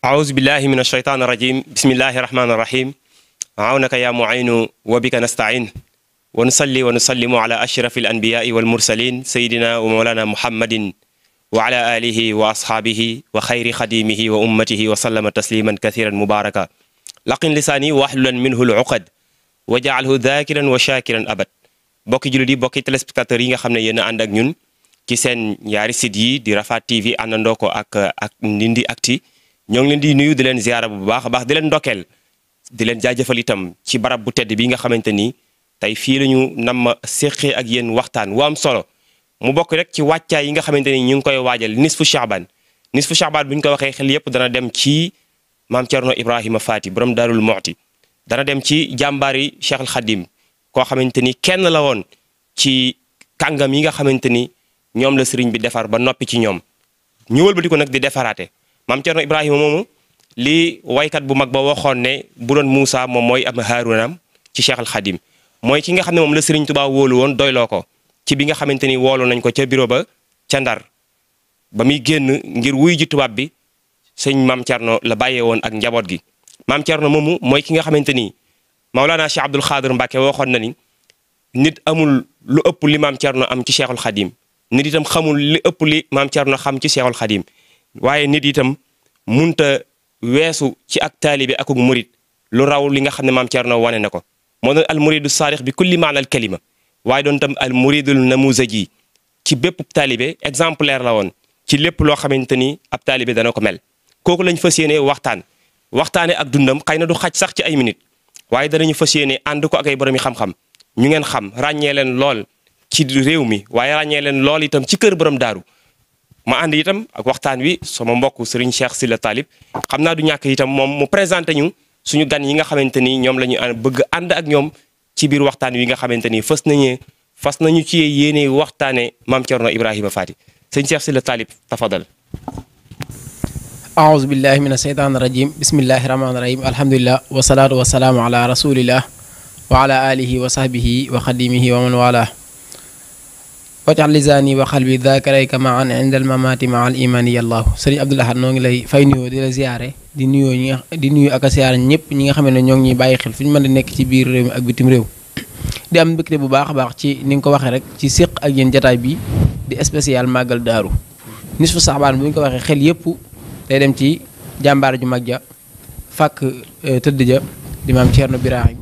أعوذ بالله من الشيطان الرجيم بسم الله الرحمن الرحيم عونك يا معين وبك نستعين ونصلي ونسلم على أشرف الأنبياء والمرسلين سيدنا ومولانا محمد وعلى آله وأصحابه وخير خديمه وأمته وسلم تسليما كثيرا مباركا لقن لساني واحللا منه العقد وجعله ذاكرا وشاكرا أبد bokki jullit yi bokki téléspectateurs yi nga xam ne yéen a ànd ak ñun ci seen ñaari site yi di Rafah TV àndandoo ko ak Ndindy Actu ñoo ngi leen di nuyu di leen ziara bu baax a baax di leen ndokkeel di leen jaajëfal itam ci barab bu tedd bi nga xamante ni tey fii la ñu nam séqee ak yéen waxtaan wu am solo mu bokk rek ci wàccaay yi nga xamante ni ñu ngi koy waajal nisfu Shaaban bu ñu ko waxee xel yépp dana dem ci maam Thierno Ibrahima Faty borom Daarul Muxti dana dem ci jàmbaari Cheikh al Khadim koo xamante ni kenn la woon ci kàngam yi nga xamante ni ñoom la sëriñ bi defar ba noppi ci ñoom ñu wëlbati ko nag di defaraate maam Thierno Ibrahima moomu li waykat bu mag ba waxoon ne bu doon Moussa moom mooy am Haarunam ci Cheikh al Khadim mooy ki nga xam ne moom la sëriñ Tuubaa wóolu woon doyloo ko ci bi nga xamante ni woolu nañ ko ca bureau ba ca Ndar ba muy génn ngir wuy ji tubaab bi sëñ maam Thierno la bàyyee woon ak njaboot gi maam Thierno moomu mooy ki nga xamante ni Mawlana Cheikh Abdoul Khadir Mbacke waxoon na ni nit amul lu ëpp li maam Thierno am ci Cheikhul Khadim nit itam xamul li ëpp li maam Thierno xam ci Cheikhul Khadim waaye nit itam munta weesu ci ak taalibe akuk murid lu raw li nga xam ne maam Thierno wane na ko moo doon al muridu saadix bi kulli maana al kalima waaye doon tam al muridul namuzaji ci bépp taalibe exemplaire la woon ci lépp loo xamante ni ab taalibe dana ko mel kooku lañ fas yéene waxtaane ak dundam xëy na du xaj sax ci ay minutes waaye danañu fas yéene ànd ko ak ay borom yi xam-xam ñu ngeen xam ràññee leen lool ci réew mi waaye ràññee leen lool itam ci kër borom daaru ma ànd itam ak waxtaan wi sama mbokk Serigne Cheikh Sylla Talib xam naa du ñàkk itam moom mu présenté ñu suñu gan yi nga xamante ni ñoom la ñu bëgg ànd ak ñoom ci biir waxtaan wi nga xamante ni fas nañu ci yéene waxtaane Maam Cerno Ibrahima Faty sëñ Cheikh Sylla Talib tafadal. aouzu billahi min asheytaan irajim bismillahi rahmaani rahim alhamdulilah wasalaatu wasalaamu ala rasulillah wa ala alihi wa sahbihi wa xadimihi wa man wala wajal lisaani wa xalbi dakarayka maan inda al mamati maa al imani yallahu sëriñ Abdou Lahad noo ngi lay fay nuyoo di la ziyaare di nuyu ak a siyaare ñëpp ñi nga xam ne ñoo ngi ñuy bàyyi xel fu ñu mën di nekk ci biir réew mi ak bitim réew di am mbégte bu baax a baax ci ni nga ko waxee rek ci séq ak yéen jataay bi di spécial màggal daaru nisfu saxbaan bu ñu ko waxee xel yëpp day dem ci jàmbaar ju mag ja fàkk tëdd ja di maam Cerno Birahim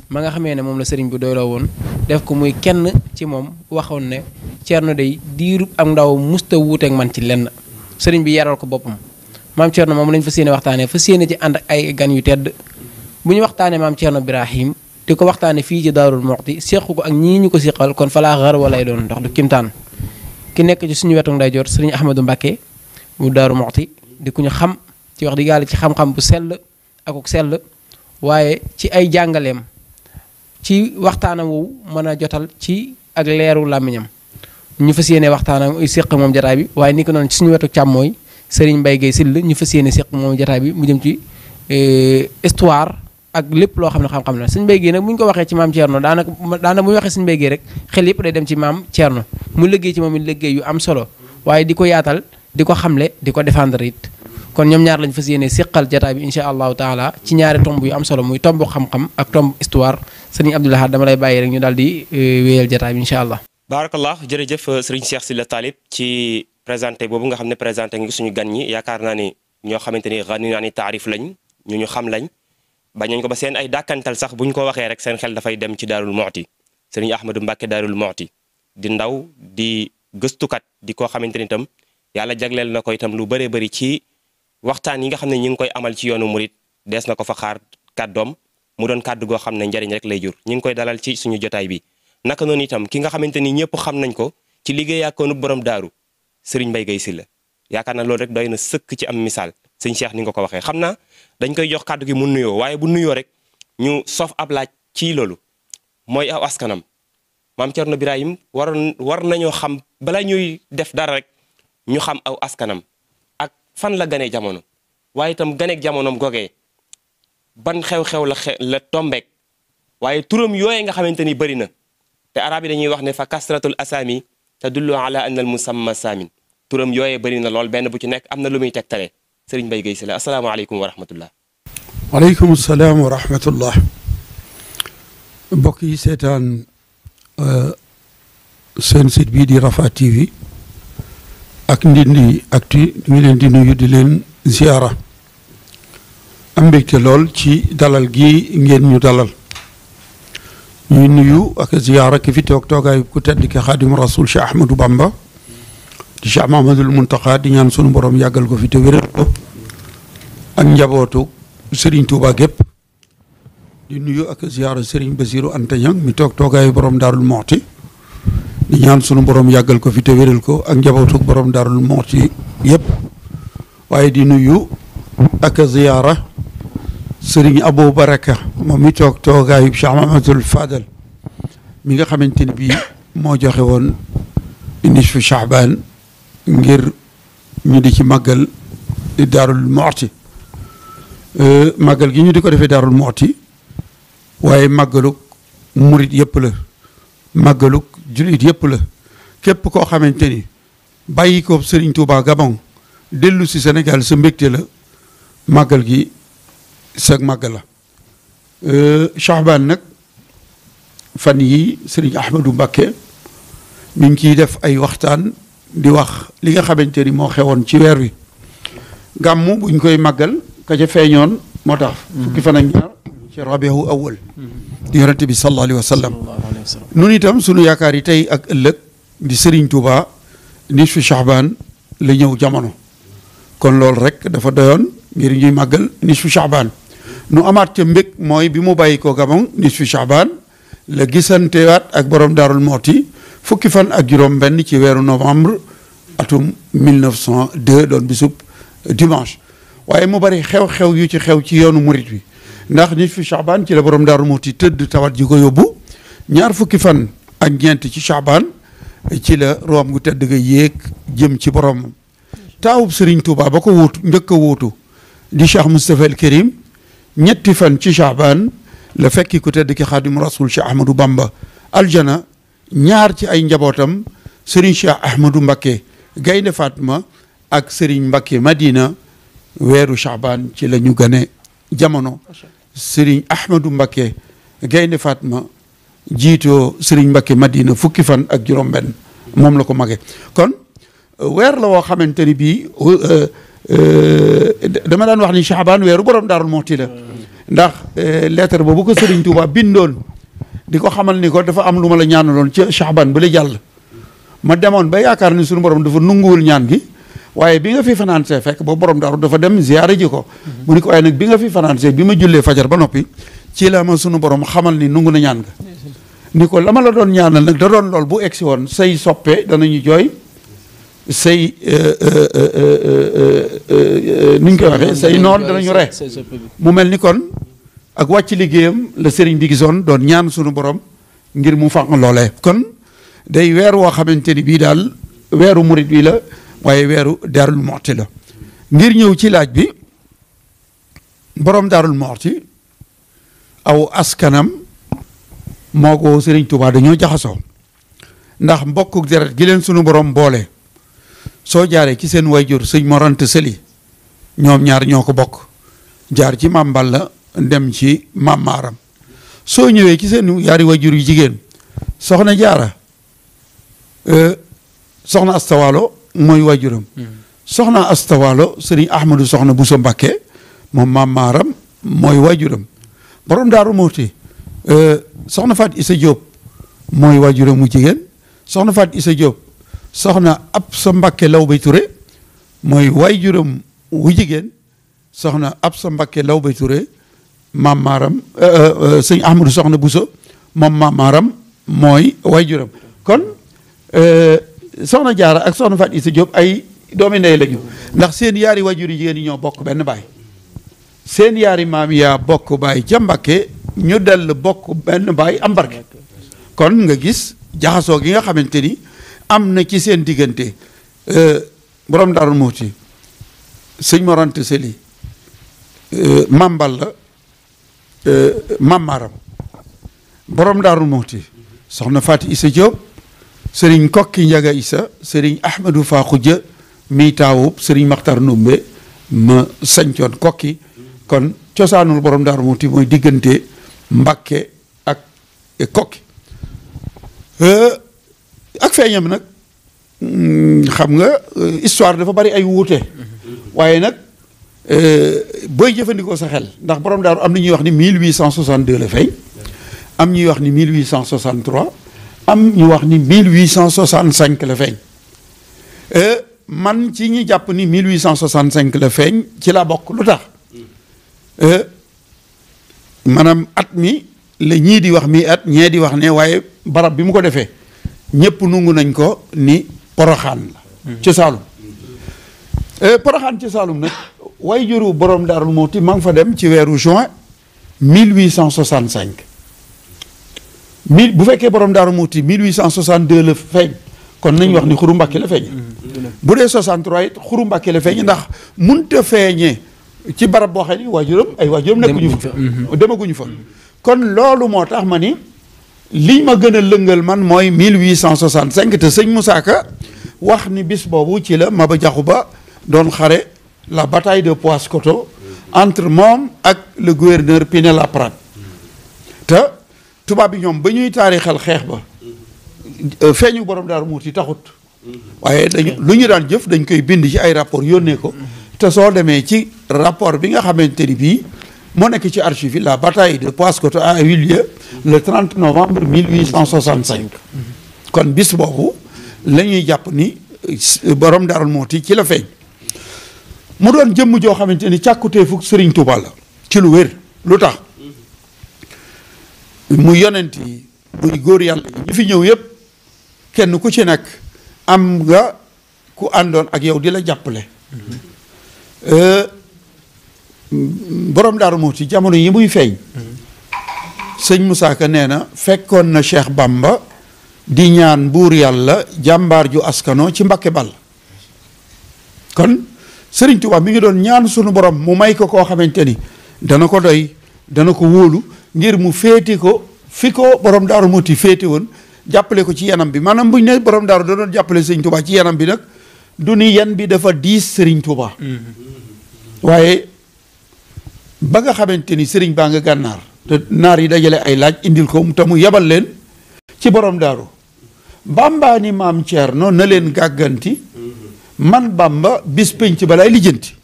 ma nga xamee ne moom la sëriñ bi doyloo woon def ko muy kenn ci moom waxoon ne Cerno day diirub ak ndaw musta wuuteek man ci lenn sëriñ bi yaral ko boppam maam Cerno moom lañ fa séene waxtaanee fa séene ci ànd ak ay gan yu tedd bu ñu waxtaanee maam Cerno Birahim di ko waxtaanee fii ci Daarul Muxti sequ ko ak ñii ñu ko seqal kon falaa xar walay doon ndax du kimtaan ki nekk ci suñu wetu ndeyjoor sëriñ Ahmadou Mbacké mu Daaru Muxti di ku ñu xam ci wax di yàlla ci xam-xam bu sell akuk sell waaye ci ay jàngaleem ci waxtaanam woowu mën a jotal ci ak leeru làmmiñam ñu fas yéene waxtaanam séq moom jataay bi waaye ni ko noonu ci suñu wetu càmmooy Serigne Mbaye Guèye Sylla ñu fas yéene séq moom jataay bi mu jëm ci histoire ak lépp loo xam ne xam-xam la Serigne Mbaye Guèye nag bu ñu ko waxee ci maam Thierno daanaka bu ñu waxee Serigne Mbaye Guèye rek xel yëpp day dem ci maam Thierno mu liggéey ci moom it liggéey yu am solo waaye di ko yaatal di ko xamle di ko défendre it kon ñoom ñaar lañ fas yéene séqal jataay bi incha allahu taala ci ñaari tomb yu am solo muy tomb xam-xam ak tomb histoire Serigne Abdou Lahad dama lay bàyyi rek ñu daal di wéyal jataay bi incha allah. baarakallah jërëjëf Serigne Cheikh Sylla Talib ci présenté boobu nga xam ne présenté nga suñu gan ñi yaakaar naa ni ñoo xamante ni xani naa ni taarif lañ ñu xam lañ bañañ ko ba seen ay dàkkantal sax bu ñu ko waxee rek seen xel dafay dem ci Daarul Muxti Serigne Ahmadou Mbacké Daarul Muxti di ndaw di gëstukat di koo xamante ni itam yàlla jagleel na ko itam lu bëree bëri ci waxtaan yi nga xam ne ñi ngi koy amal ci yoonu murit dees na ko fa xaar kàddoom mu doon kàddu goo xam ne njariñ rek lay jur ñi ngi koy dalal ci suñu jotaay bi naka noonu itam ki nga xamante ni ñëpp xam nañ ko ci liggéey akoonu borom daaru Serigne Mbaye Guèye Sylla yaakaar naa loolu rek doy na sëkk ci am misaal sëñ Cheikh ni nga ko waxee xam naa dañ koy jox kàddu gi mu nuyoo waaye bu nuyoo rek ñu sof ab laaj ci loolu mooy aw askanam maam Cerno Birahim war nañoo xam bala ñuy def dara rek ñu xam aw askanam ak fan la ganee jamono waaye itam ganeeg jamonoom gogee ban xew-xew la tombeek waaye turam yooye nga xamante ni bëri na te arab yi dañuy wax ne fa kasratul asami tadullu ala anna al musamma saamin turam yooye bëri na lool benn bu ci nekk am na lu muy tegtale Serigne Mbaye Guèye Sylla asalaamaaleykum wa rahmatullah. waaleykum salaam wa rahmatullah. mbokk yi seetaan seen site bii di Rafah TV ak Ndindy Actu ñu ngi leen di nuyu di leen ziara am mbégte lool ci dalal gi ngeen ñu dalal ñuy nuyu ak ziara ki fi toog toogaay ku tedd ki Xaadimu Rasuul Cheikh Ahmadou Bamba di Cheikh Mahamadul Muntaqa di ñaan sunu borom yàggal ko fi te wéral ko ak njabootu Serigne Touba gépp di nuyu ak ziara Serigne Bassirou Anta Niang mi toog toogaayu borom Daarul Muxti di ñaan sunu borom yàggal ko fi te wéral ko ak njabootu borom Daarul Muxti yëpp waaye di nuyu ak ziara Serigne Abou Baraka moom mi toog toogaayu Cheikh Mahamadul Fadal mi nga xamante ni bii moo joxe woon nisfu Shaaban ngir ñu di ci màggal Daarul Muxti màggal gi ñu di ko defee Daarul Muxti waaye màggaluk murit yëpp la màggaluk jullit yëpp la képp koo xamante ni bàyyi ko Serigne Touba Gabon dellu si Sénégal sa mbégte la màggal gi sa màggal la Shaaban nag fan yi Serigne Ahmadou Mbacké mi ngi ciy def ay waxtaan di wax li nga xamante ni moo xewoon ci weer wi gàmmu buñ koy màggal ka ca feeñoon moo tax fukki fan ak ñaar ci rabiu awal di yonente bi sallallahu alayhi wa sallam nun itam sunu yaakaar yi tey ak ëllëg di Serigne Touba nisfu Shaaban la ñëw jamono kon loolu rek dafa doyoon ngir ñuy màggal nisfu Shaaban nu amaat ca mbég mooy bi mu bàyyi ko Gabon nisfu Shaaban la gisantewaat ak borom Daarul Muxti fukki fan ak juróom benn ci weeru novembre atum 1902 doon bisub dimanche waaye mu bari xew-xew yu ci xew ci yoonu murit wi ndax nit fi Chaabaan ci la borom Daaru Muxti tëdd tawat ji ko yóbbu ñaar fukki fan ak ñeent ci Chaabaan ci la room gu tëdd ga yéeg jëm ci borom taawub Serigne Touba ba ko wuutu njëkk a wuutu di Cheikh Moustapha El Kérim ñetti fan ci Chaabaan la fekki ku tëdd ki Xaadimu Rasuul Cheikh Ahmadou Bamba aljana ñaar ci ay njabootam Serigne Cheikh Ahmadou Mbacké Gaynde Fatma ak Serigne Mbacké Madina weeru Chaabaan ci la ñu gane jamono Serigne Ahmadou Mbacké Gaynde Fatma jiitoo Serigne Mbacké Madina fukki fan ak juróom-benn moom la ko mage kon weer la woo xamante ni bii dama daan wax ni Chaabaan weeru borom Daaru Muxti la ndax lettre boobu ko Serigne Touba bindoon di ko xamal ni ko dafa am lu ma la ñaanaloon ci Chaabaan ba la jàll ma demoon ba yaakaar ni suñu borom dafa nunguwul ñaan gi waaye bi nga fi financé fekk boobu borom daaru dafa dem ziyaare ji ko mu ni ko waaye nag bi nga fi financé bi ma jullee fajar ba noppi ci la ma sunu borom xamal ni nungu na ñaan nga ni ko la ma la doon ñaanal nag da doon lool bu egsi woon say soppe danañu jooy say ni ñu koy waxee say noon danañu re mu mel ni kon ak wàcc liggéeyam la sëriñ bi gisoon doon ñaan sunu borom ngir mu fànq loolee kon day weer woo xamante ni bii daal weeru murit wi la waaye weeru Daarul Muxti la ngir ñëw ci laaj bi borom Daarul Muxti aw askanam moo ko Sëriñ Tuubaa dañoo jaxasoo ndax mbokku deret gi leen sunu borom boole soo jaaree ci seen wayjur sëñ Mor Anta Sali ñoom ñaar ñoo ko bokk jaar ci Maam Balla dem ci Maam Maaram soo ñëwee ci seen yaari wayjur yu jigéen soxna Jaara soxna Astawaalo mooy waajuram soxna Astawaalo Sëriñ Ahmadu soxna Buso Mbakke moom Maam Maaram mooy waajuram borom Daaru Muxti soxna Faat Isa Jóob mooy waajuram mu jigéen soxna Faat Isa Jóob soxna Absa Mbakke Lawbe Ture mooy waajuram wu jigéen soxna Absa Mbakke Lawbe Ture Maam Maaram Sëriñ Ahmadu soxna Buso moom Maam Maaram mooy waajuram kon soxna Jaara ak soxna Faat Isa Jóob ay doomi ndey lañu ndax seen yaari wajur yi jigéen yi ñoo bokk benn baay seen yaari maam yaa bokk baay ca Mbakke ñu dell bokk benn baay am barke kon nga gis jaxasoo gi nga xamante ni am na ci seen diggante borom Daaru Muxti sëñ Mor Anta Sali Maam Balla Maam Maaram borom Daaru Muxti soxna Faat Isa Jóob sëriñ Kokki Njaga Isa sëriñ Ahmadou Fa Xuja mi taawub sëriñ Maxtar Numbe ma sañcoon Kokki kon cosaanul borom Daaru Muxti mooy diggante Mbakke ak Kokki ak feeñam nag xam nga histoire dafa bari ay wuute waaye nag booy jëfandikoo sa xel ndax borom daaru am na ñuy wax ni 1862 la feeñ am ñuy wax ni 1863 am ñu wax ni 1865 la feeñ man ci ñi jàpp ni 1865 la feeñ ci laa bokk lu tax maanaam at mi la ñii di wax mi at ñee di wax ne waaye barab bi mu ko defee ñëpp nungu nañ ko ni Poroxaan la ci Saalum Poroxaan ci Saalum nag way juru borom Daaru Muxti maa ngi fa dem ci weeru juin 1865 bu fekkee borom Daaru Muxti 1862 la feeñ kon nañ wax ni Xuru Mbàkke la feeñ bu dee 63 it Xuru Mbàkke la feeñ ndax munta feeñee ci barab boo xam ne ay waajuram nekkuñu fa demaguñu fa kon loolu moo tax ma ni li ma gën a lëngal man mooy 1865 te sëñ Moussa Ka wax ni bis boobu ci la Maba Jaxu Ba doon xare la bataille de Paoskoto entre moom ak le gouverneur Pinet-Laprade te tubaab bi ñoom ba ñuy taarixal xeex ba feeñu borom Daaru Muxti taxut waaye dañu lu ñu daan jëf dañ koy bind ci ay rapport yónnee ko te soo demee ci rapport bi nga xamante ni bii moo nekk ci archive la bataille de Paoskoto a eu lieu le 30 novembre 1865 kon bis boobu la ñuy jàpp ni borom Daaru Muxti ci la feeñ mu doon jëmm joo xamante ni càkkutee fukk Sëriñ Tuuba la ci lu wér lu tax muy yonent yi muy góor yàlla yi ñu fi ñëw yëpp kenn ku ci nekk am nga ku àndoon ak yow di la jàppale borom Daaru Muxti jamono yi muy feeñ sëñ Moussa Ka nee na fekkoon na Cheikh Bamba di ñaan buur yàlla jàmbaar ju askano ci Mbakke Bal kon Sëriñ Tuubaa mi ngi doon ñaan sunu borom mu may ko koo xamante ni dana ko doy dana ko wóolu ngir mu féeti ko fi ko borom Daaru Muxti féeti woon jàppale ko ci yanam bi maanaam buñ ne borom daaru da doon jàppale Sëriñ Tuubaa ci yanam bi nag du ni yan bi dafa diis Sëriñ Tuubaa waaye ba nga xamante ni sëriñ baa nga gànnaar te naar yi dajale ay laaj indil ko te mu yebal leen ci borom daaru Bamba ni maam Ceerno na leen gàgganti man Bamba bis pénc balaay lijjanti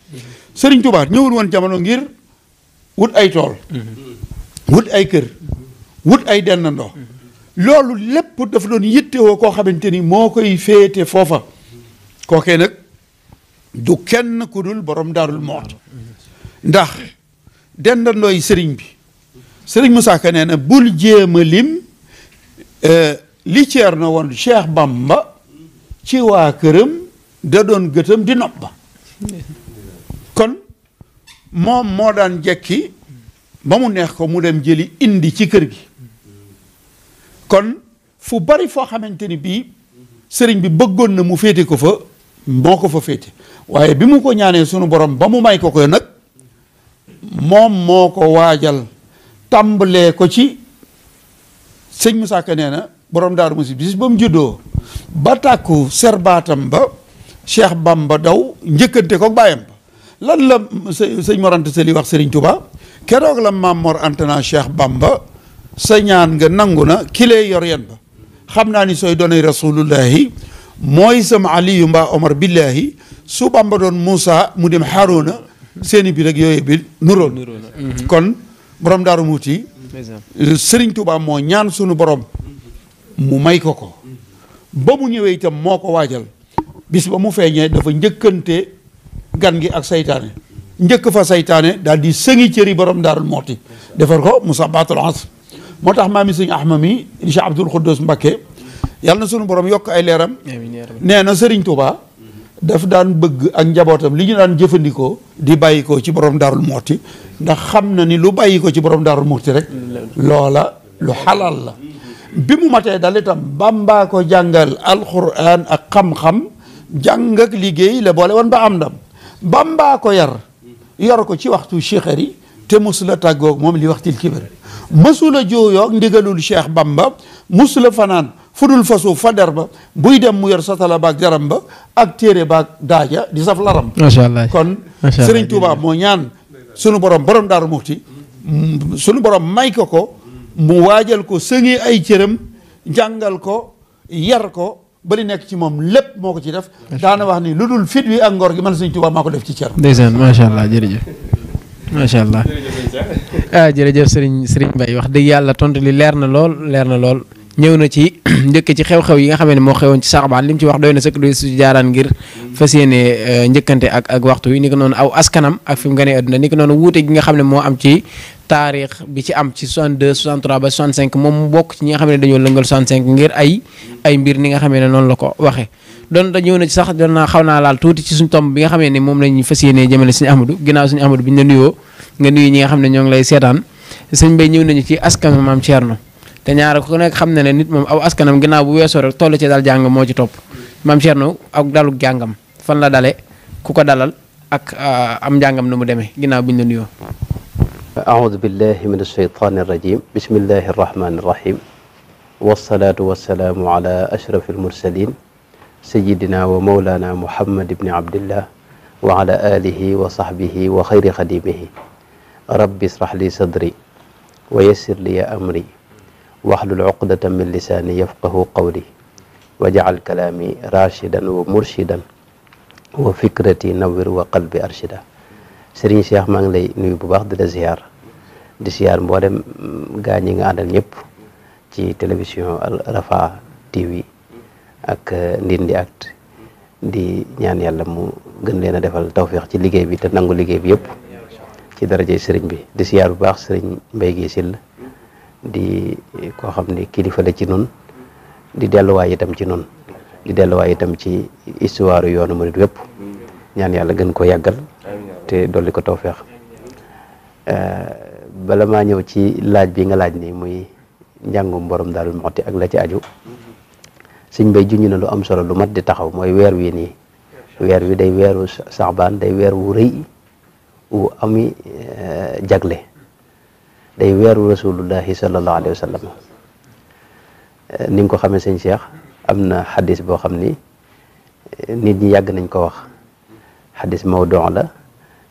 Sëriñ Tuubaa ñëwul woon jamono ngir wut ay tool wut ay kër wut ay dennandoo loolu lépp dafa doon yittewoo koo xamante ni moo koy féete foofa kookee nag du kenn ku dul borom Daarul Muxti ndax dendandooy sëriñ bi sëriñ Moussa Ka nee na bul jéem a lim li Ceerno woon Cheikh Bamba ci waa këram da doon gëtam di nopp ba kon moom moo daan jekki ba mu neex ko mu dem jëli indi ci kër gi kon fu bari foo xamante ni bii sëriñ bi bëggoon na mu féete ko fa moo ko fa féete waaye bi mu ko ñaanee sunu borom ba mu may ko ko nag moom moo ko waajal tàmbalee ko ci sëñ Moussa Ka nee na borom Daaru Muxti bis ba mu juddoo ba tàkku serbaatam ba Cheikh Bamba daw njëkkante ko bàyyam ba lan la sëñ Mor Anta Sali wax Sëriñ Tuubaa keroog la maam Mor Anta naa Cheikh Bamba sa ñaan nga nangu na kilee yor yen ba xam naa ni sooy doonay rasulullahi mooy sama aliyu mbaa Omar billahi su Bamba doon Moussa mu dem Haaruna seeni bi rek yooyu bi nuroon kon borom Daaru Muxti Sëriñ Tuubaa moo ñaan sunu borom mu may ko ko ba mu ñëwee itam moo ko waajal bis ba mu feeñee dafa njëkkante gan gi ak saytaane njëkk fa saytaane daal di sëngi cëri borom Daarul Muxti defar ko Moussa Batul Asr moo tax maami sëñ Ahmad mi Cheikh Abdoul Khoudous Mbacké yàlla na sunu borom yokk ay leeram nee na Sëriñ Tuubaa daf daan bëgg ak njabootam li ñu daan jëfandikoo di bàyyi ko ci borom Daarul Muxti ndax xam na ni lu bàyyi ko ci borom Daarul Muxti rek loola lu xalaal la bi mu matee dal itam Bamba ko jàngal alquran ak xam-xam jàng ak liggéey la boole woon ba am ndam Bamba ko yor ko ci waxtu cheikhari te musula tàggoog moom li waxtil kibar mësula jooyoog ndigalul Cheikh Bamba musula fanaan fudul fasu fader ba buy dem mu yor satala baag jaram ba ak téere baag daaja di saf laram macha allah kon Sëriñ Tuubaa moo ñaan sunu borom Daaru Muxti sunu borom may ko mu waajal ko sëngi ay cëram jàngal ko yar ko ba li nekk ci moom lépp moo ko ci def daana wax ni lu dul fit wi ak ngor gi man Sëriñ Tuubaa maa ko def ci cër ndeysaan macha allah jërëjëf macha allah jërëjëf Sëriñ Mbaye wax dëgg yàlla tontu li leer na lool ñëw na ci njëkk ci xew-xew yi nga xam ne moo xewoon ci Saxbaan li mu ci wax doy na sëkk doy su jaaraan ngir fas yéene njëkkante ak waxtu wi ni ko noonu aw askanam ak fi mu gënee adduna ni ko noonu wuute gi nga xam ne moo am ci taarix bi ci am ci 62 63 ba 65 moom mu bokk ci ñi nga xam ne dañoo lëngal 65 ngir ay mbir ni nga xam ne noonu la ko waxee doon da ñëw na ci sax doon naa xaw naa laal tuuti ci suñ tomb bi nga xam ne moom lañu fas yéene jëmale suñu Ahmadou ginnaaw suñu Ahmadou bi ñu la nuyoo nga nuyu ñi nga xam ne ñoo ngi lay seetaan sëñ Mbaye ñëw nañu ci askan maam Thierno te ñaar ku nekk xam na ne nit moom aw askanam ginnaaw bu weesoo rek toll ci dal jàng moo ci topp maam Thierno ak dalu jàngam fan la dale ku ko dalal ak am njàngam nu mu demee ginnaaw bi ñu la nuyoo أعوذ بالله من الشيطان الرجيم بسم الله الرحمن الرحيم والصلاة والسلام على أشرف المرسلين سيدنا ومولانا محمد بن عبد الله وعلى آله وصحبه وخير خديمه رب اشرح لي صدري ويسر لي أمري واحلل عقدة من لساني يفقه قولي واجعل كلامي راشدا ومرشدا وفكرتي نور وقلبي أرشدا Sëriñ Cheikh maa ngi lay nuyu bu baax di la ziar di ziar mboolem gaa ñi nga àndal ñëpp ci télévision Rafah TV ak Ndindy Actu di ñaan yàlla mu gën leen a defal tawféex ci liggéey bi te nangu liggéey bi yëpp ci darajey sëriñ bi di ziar bu baax sëriñ Mbaye Guèye Sylla di koo xam ne kilifa la ci nun di delluwaay itam ci noonu di delluwaay itam ci histoire yoonu murid wépp ñaan yàlla gën ko yàggal te dolli ko tawfeex bala maa ñëw ci laaj bi nga laaj ni muy njàngum borom Daaru Muxti ak la ci aju sëñ bay junj na lu am solo lu mat di taxaw mooy weer wi nii weer wi day weeru saxbaan day weer wu rëy wu ami jagle day weeru rasulullahi sallallahu alayhi wa sallam ni nga ko xamee sëñ Cheikh am na xadis boo xam ni nit ñi yàgg nañ ko wax xadis mawduu la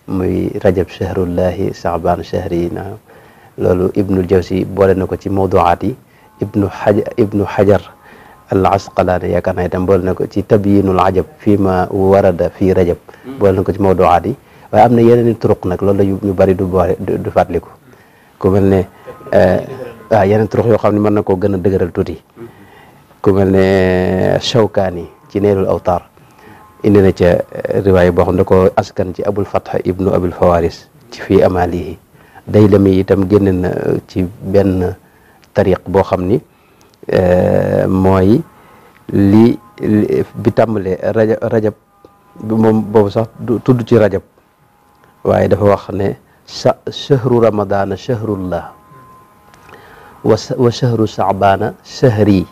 muy rajab shahrullahi saxbaan shahrina loolu ibnul jawsi boole na ko ci mawduaat yi ibnu xajar al asqalaani yaakaar naa itam boole na ko ci tabyinul ajab fii ma warada fii rajab boole na ko ci mawduaat yi waaye am na yeneen i turuq nag loolu la ñu bari du fàttaliku ku mel ne waaw yeneen turuq yoo xam ne mën na koo gën a dëgëral tuuti ku mel ne Shawkaani ci Naylul Awtaar indi na ca riwaaya boo xam ne da ko askan ci Abul Fath ibnu Abil Fawaris ci fii amalihi Daylami itam génne na ci benn tariq boo xam ni mooy li bi tàmbalee rajab bi moom boobu sax tudd ci rajab waaye dafa wax ne shahru ramadana shahrullah wa shahru saabana shahri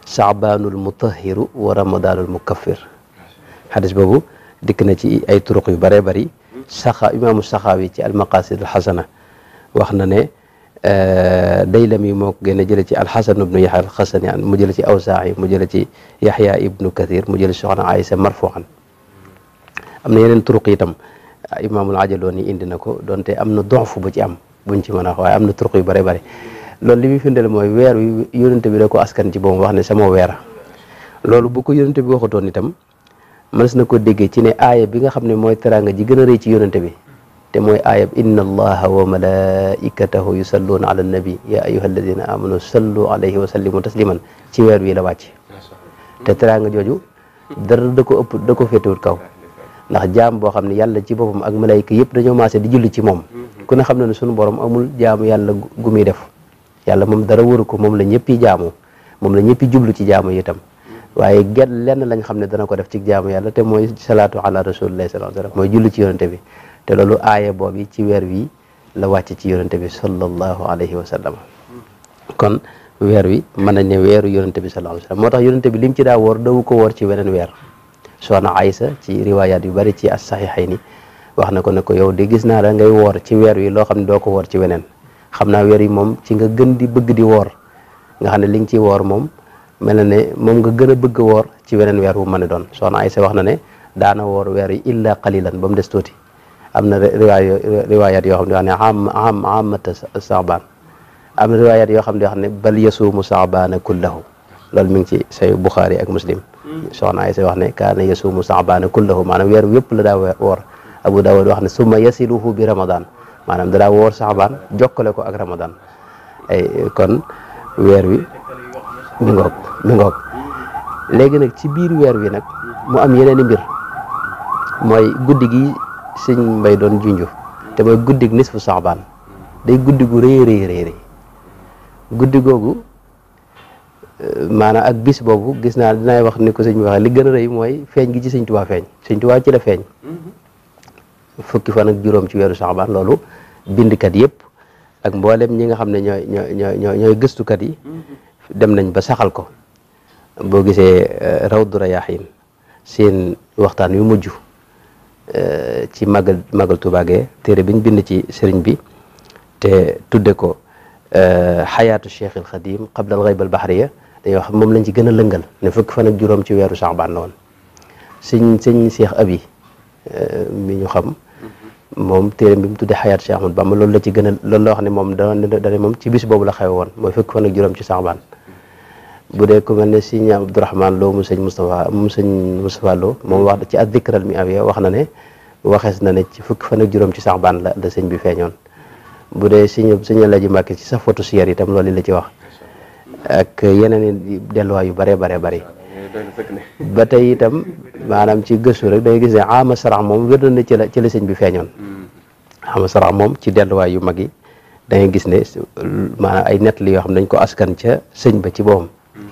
saabanul mutahiru wa ramadanul mukaffir xadis boobu dikk na ci ay turuq yu bëree bëri imaamu saxaawi ci almaqasid alxasana wax na ne Daylami moo ko gën a jële ci alxasan ibnu yaxya alxasani mu jële ci awsaa'i mu jële ci yaxya ibnu kathir mu jële ci soxna aysa marfuan am na yeneen turuq itam imaamul ajaloon yi indi na ko donte am na donf bu ci am buñ ci mën a wax waaye am na turuq yu bëri bëri loolu li muy firndeel mooy weer wi yónente bi da ko askan ci boobu wax ne sama weer loolu bu ko yónente bi waxutoon itam mënees na ko déggee ci ne aaya bi nga xam ne mooy teraanga ji gën a rëy ci yónente bi te mooy aayab inna allaha wa malaikatahu yusalluuna ala nabi ya ayyuha alladina amanu sallu alayhi wa sallimu tasliman ci weer wi la wàcc te teraanga jooju dara da ko ëpp da ko féetewut kaw ndax jaam boo xam ne yàlla ci boppam ak malayka yëpp dañoo maase di julli ci moom ku ne xam ne ne sunu borom amul jaamu yàlla gu muy def yàlla moom dara wëru ko moom la ñëppi jaamu moom la ñëppi jublu ci jaamu yi itam waaye genn lenn lañ xam ne dana ko def ci jaamu yàlla te mooy salaatu ala rasulillahi sallallahu alayhi wa sallam mooy julli ci yonente bi te loolu aaya boobu ci weer wi la wàcc ci yonente bi sallallahu alayhi wa sallam kon weer wi mën nañ ne weeru yonente bi sallallahu alayhi wa sallam moo tax yonente bi lim ci daa woor dawu ko woor ci weneen weer soxna Aysa ci riwaayaat yu bari ci as-saxiixayni wax na ko ne ko yow de gis naa la ngay woor ci weer wi loo xam ne doo ko woor ci weneen xam naa weer yi moom ci nga gën di bëgg di woor nga xam ne li nga ciy woor moom mel na ne moom nga gën a bëgg woor ci weneen weer wu mën a doon soxna Aysa wax na ne daana woor weer yi illa qalilan ba mu des tuuti am na riwaayaat yoo xam ne wax ne amata saabaan am na riwaayaat yoo xam ne wax ne bal yasuumu saabaana kullahu loolu mi ngi ci say Buxaari ak Muslim soxna Aysa wax ne kaana yasuumu saabaana kullahu maanaam weer yëpp la daa woor Abu Daawud wax ne summa yasiluhu bi ramadan maanaam da daa woor saabaan jokkale ko ak ramadan kon weer wi mi ngoog léegi nag ci biir weer wi nag mu am yeneen i mbir mooy guddi gi sëñ Mbay doon junju te mooy guddig nisfu saabaan day guddi gu rëy guddi googu maanaam ak bis boobu gis naa dinaay wax ni ko sëñ bi waxee li gën a rëy mooy feeñ gi ci sëñ Tuubaa feeñ sëñ Tuubaa ci la feeñ fukki fan ak juróom ci weeru saabaan loolu bindkat yëpp ak mboolem ñi nga xam ne ñooy gëstukat yi dem nañ ba saxal ko boo gisee Rawdu Rayaahiin seen waxtaan yu mujj ci màggal Tuubaa gee téere biñ bind ci sëriñ bi te tudde ko xayaatu Cheikh al Xadim qabla al ghayba al bahriya dañoo xam moom lañ ci gën a lëngal ne fukki fan ak juróom ci weeru Saabaan la woon sëñ Cheikh Abi mi ñu xam moom téere bi mu tuddee xayaatu Cheikh Ahmad Bamba loolu la ci gën a loolu la wax ne moom dane moom ci bis boobu la xew woon mooy fukki fan ak juróom ci Saabaan bu dee ku mel ne sëñ Abdourahman Lo mu sëñ Moustapha Lo moom wax ci ad-dikral mi'awiyya wax na ne waxees na ne ci fukki fan ak juróom ci Saabaan la sëñ bi feeñoon bu dee sëñ Alaaji Mbàkke ci sa fotu siyar itam loolu la ci wax ak yeneen i delluwaay yu bare ba tey itam maanaam ci gëstu rek da ngay gis ne ama sarax moom wér na ci la sëñ bi feeñoon ama sarax moom ci delluwaay yu mag yi da ngay gis ne maanaam ay nettali yoo xam ne dañ ko askan ca sëñ ba ci boppam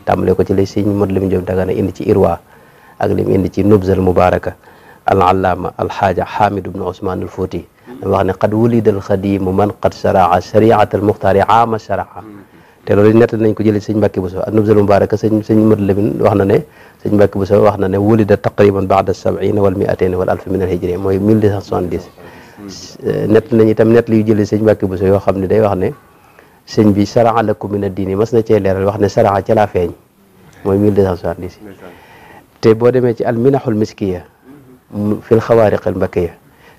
tàmbale ko ci lay sëñ Modou Lamine Diop Dagana indi ci Irwa ak lim indi ci Nubzal Mubaraka al allaama alxaaja Hamid ibn Ousmane al Fouti dama wax ne qad wulida al xadimu man qad sharaa shariat al muxtaari aama sharaa te loolu nett nañ ko jëlee sëñ Mbàkke Buso ak Nubzal Mubaraka sëñ Modou Lamine wax na ne sëñ Mbàkke Buso wax na ne wulida taqriban baada sab'ina wal mi'atayn wal alf min al hijri mooy 1270 nett nañ itam nett li yu jëlee sëñ Mbàkke Buso yoo xam ne day wax ne sëñ bi sharaa lakum min ad-diini mas na cee leeral wax ne sharaa ca laa feeñ mooy 1270 te boo demee ci al minahul miskiya fil xawaariq al mbakkiya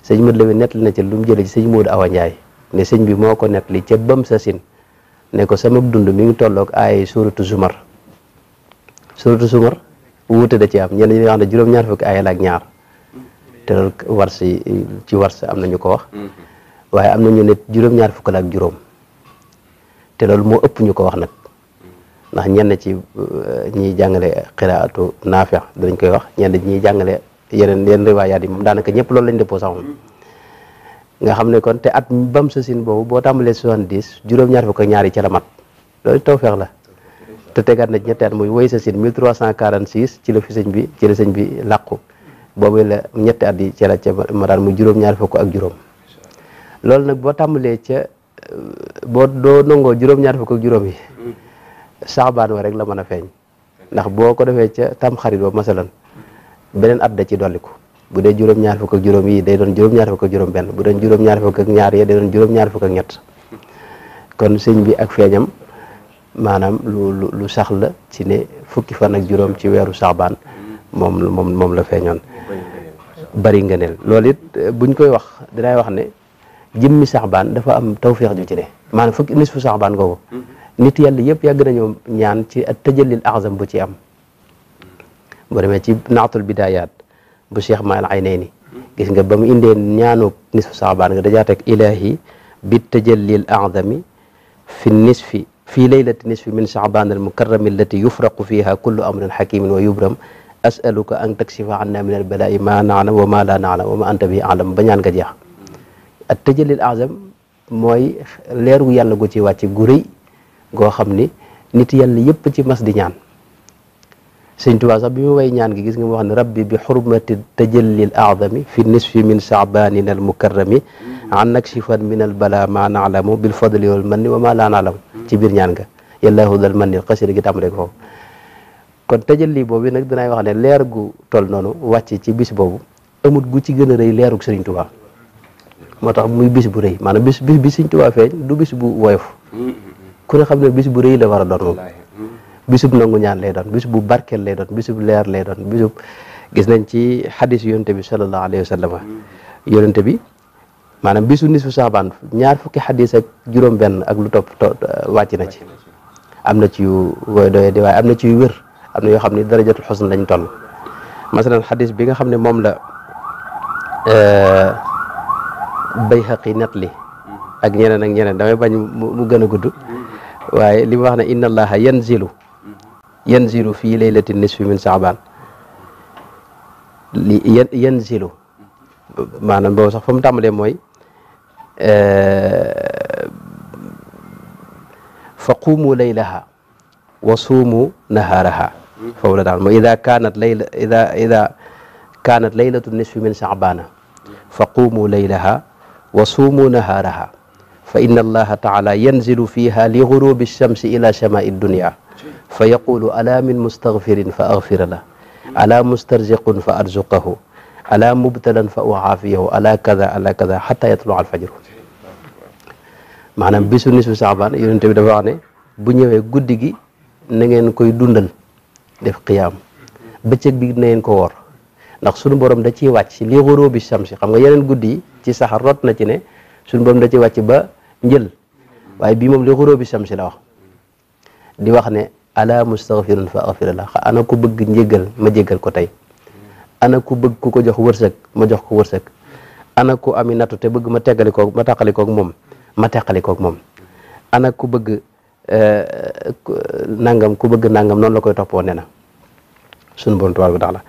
sëñ Modou Lamine nett na ci lu mu jëlee ci sëñ Modou Awa Ndiaye ne sëñ bi moo ko nett li ca bam sa sin ne ko sama dund mi ngi tolloog ay suratu Zumar wuute da ci am ñenn ñi nga xam ne juróom-ñaar fukki aaya la ak ñaar te loolu wars am na ñu ko wax waaye am na ñu ne juróom-ñaar fukk la ak juróom te loolu moo ëpp ñu ko wax nag ndax ñenn ci ñiy jàngale xiraatu Naafi' danañ koy wax ñenn ñiy jàngale yeneen riwaayaat yi moom daanaka ñëpp loolu lañ dëppoo sax moom nga xam ne kon te at bam sa sin boobu boo tàmbalee 70 juróom-ñaar fukk ak ñaar yi ca la mat loolu tawfeex la te tegaat na ñetti at muy woy sa sin 1346 ci la sëñ bi làqu boobu la ñetti at yi ca la ca ma daan muy juróom-ñaar fukk ak juróom loolu nag boo tàmbalee ca boo doo nangoo juróom-ñaar fukk ak juróom yi saabaan wa rek la mën a feeñ ndax boo ko defee ca tam xarit ba masalan beneen at da ci dolliku bu dee juróom-ñaar fukk ak juróom yi day doon juróom-ñaar fukk ak juróom benn bu doon juróom-ñaar fukk ak ñaar yi day doon juróom-ñaar fukk ak ñett kon sëñ bi ak feeñam maanaam lu sax la ci ne fukki fan ak juróom ci weeru saabaan moom la feeñoon bari ngëneel loolu it buñ koy wax dinay wax ne jëmmi saabaan dafa am tawféex ju ci ne maanaam fukki nisfu saabaan googu nit yàlla yëpp yàgg nañoo ñaan ci at tajallil azam bu ci am boo demee ci naatul bidayaat bu Cheikh Maal Aynayni gis nga ba mu indee ñaanu nisfu saabaan nga dajaa teg ilahi bi tajallil azami fi nisfi fii laylati nisfi min saabaan al mukarrami allati yufraqu fiha kullu amrin hakimin wa yubram asaluka an taksifa anna min al balaa'i ma na'lam wa ma la na'lam wa ma anta bi a'lam ba ñaan nga jeex at tajallil azam mooy leeru yàlla gu ci wàcc gu rëy goo xam ni nit yàlla yëpp ci mas di ñaan sëñ Tuubaa sax bi mu way ñaan gi gis nga mu wax ne rabbi bi xurmati tajallil azami fi nisfi min saabanin al mukarrami an naksifan min al bala ma naalamu bil fadli wal manni wa ma la naalamu ci biir ñaan nga yàllaahu dal manni xasida gi tam rek foofu kon tajalli boobu nag dinay wax ne leer gu toll noonu wàcc ci bis boobu amut gu ci gën a rëy leerug sëriñ Tuubaa moo tax muy bis bu rëy maanaam bis bi sëriñ Tuubaa feeñ du bis bu woyof ku ne xam ne bis bu rëy la war a doon moom bisub nangu ñaan lay doon bis bu barkeel lay doon bisub leer lay doon bisub gis nañ ci xadis yonente bi sallallahu alayhi wa sallam yonente bi maanaam bisu nisfu saabaan ñaar fukki xadis ak juróom benn ak lu topp wàcc na ci am na ci yu woy doye di waaye am na ci yu wér am na yoo xam ne darajatul xusn lañ toll masalan xadis bi nga xam ne moom la Bayhaqi net li ak ñeneen damay bañ mu gën a gudd waaye li mu wax ne inna allaha yanzilu fii laylati nisfi min saabaan li yanzilu maanaam boobu sax fa mu tàmbalee mooy fa quumu laylaha wa suumu nahaaraha foofu la daal mooy ida kaanat laylatu nisfi min saabaana fa quumu laylaha wa suumu nahaaraha fa inna allaha taala yanzilu fiha li gurubi shamsi ila shamai dunya fa yaqulu ala min mustaghfirin fa aghfira lah ala mustarziqun fa arzuqahu ala mubtalan fa uaafiyahu ala kada xata yatlu al fajr maanaam bisu nisfu saabaan yonent bi dafa wax ne bu ñëwee guddi gi na ngeen koy dundal def qiyaam bëccëg bi na ngeen ko woor ndax suñu borom da ciy wàcc li gurubi shamsi xam nga yeneen guddi yi ci saxar rot na ci ne suñu borom da ciy wàcc ba njël waaye bii moom li gurubi shamsi la wax di wax ne ala mustaghfirun fa aghfira lah ana ku bëgg njéggal ma jéggal ko tey ana ku bëgg ku ko jox wërsëg ma jox ko wërsëg ana ku ami nattu te bëgg ma tàqalikoog moom ma teqalikoog moom ana ku bëgg nangam noonu la koy toppoo ne na sunu borom tabaaraka wa taala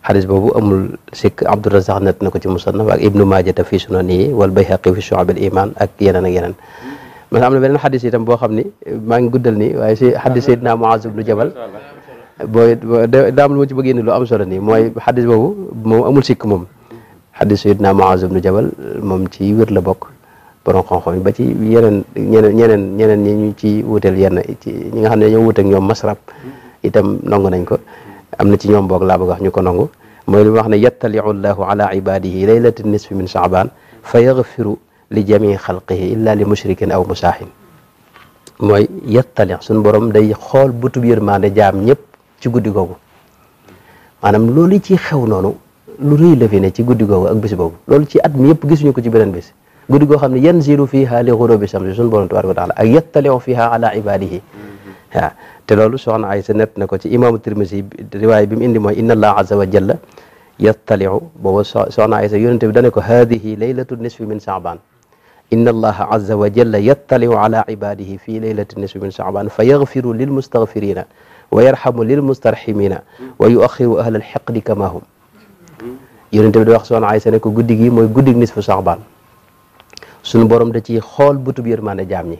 xadis boobu amul sikk Abdurazaq net na ko ci musannaf ak Ibnu Maajata fi sunanihi wal Bayhaqi fi shu'ab al iman ak yeneen man am na beneen xadis itam boo xam ni maa ngi guddal nii waaye si xadis Seydina Muaz ibnu Jabal booy daam lu ma ci bëgg indi lu am solo nii mooy xadis boobu moom amul sikk moom xadis Seydina Muaz ibnu Jabal moom ci wér la bokk borom xam-xam yi ba ci ñeneen ñi ñu ci wuteel yenn ci ñi nga xam ne dañoo wuteek ñoom masrab itam nangu nañ ko am na ci ñoom boog laa bëgg wax ñu ko nangu mooy li mu wax ne yattaliu llahu ala ibadihi laylati nisfi min shaaban fa yaghfiru li jamii xalqihi illa li mushrikin aw musaahin mooy yattali suñu borom day xool butub yërmande jaam ñëpp ci guddi googu maanaam loolu ci xew noonu lu rëy la fi ne ci guddi googu ak bis boobu loolu ci at mi yëpp gisuñu ko ci beneen bis guddi goo xam ne yanzilu fiha li ghurubi shamsi suñu borom tabaraka wa taala ak yattaliu fiha ala ibadihi waaw te loolu soxna Aysa nett na ko ci imaamu Tirmisi riwaaya bi mu indi mooy inna allah azza wa jalla yattaliu boobu soxna Aysa yonente bi dane ko haadihi laylatu nisfi min shaaban inna allaha azza wa jalla yattaliu ala ibadihi fi laylati nisfi min shaaban fa yaghfiru lil mustaghfirina wa yarhamu lil mustarhimina wa yuakhiru ahla alhiqdi kama hum yonente bi di wax soxna Aysa ne ko guddi gi mooy guddi nisfu shaaban suñu borom da ci xool butub yërmande jaam ñi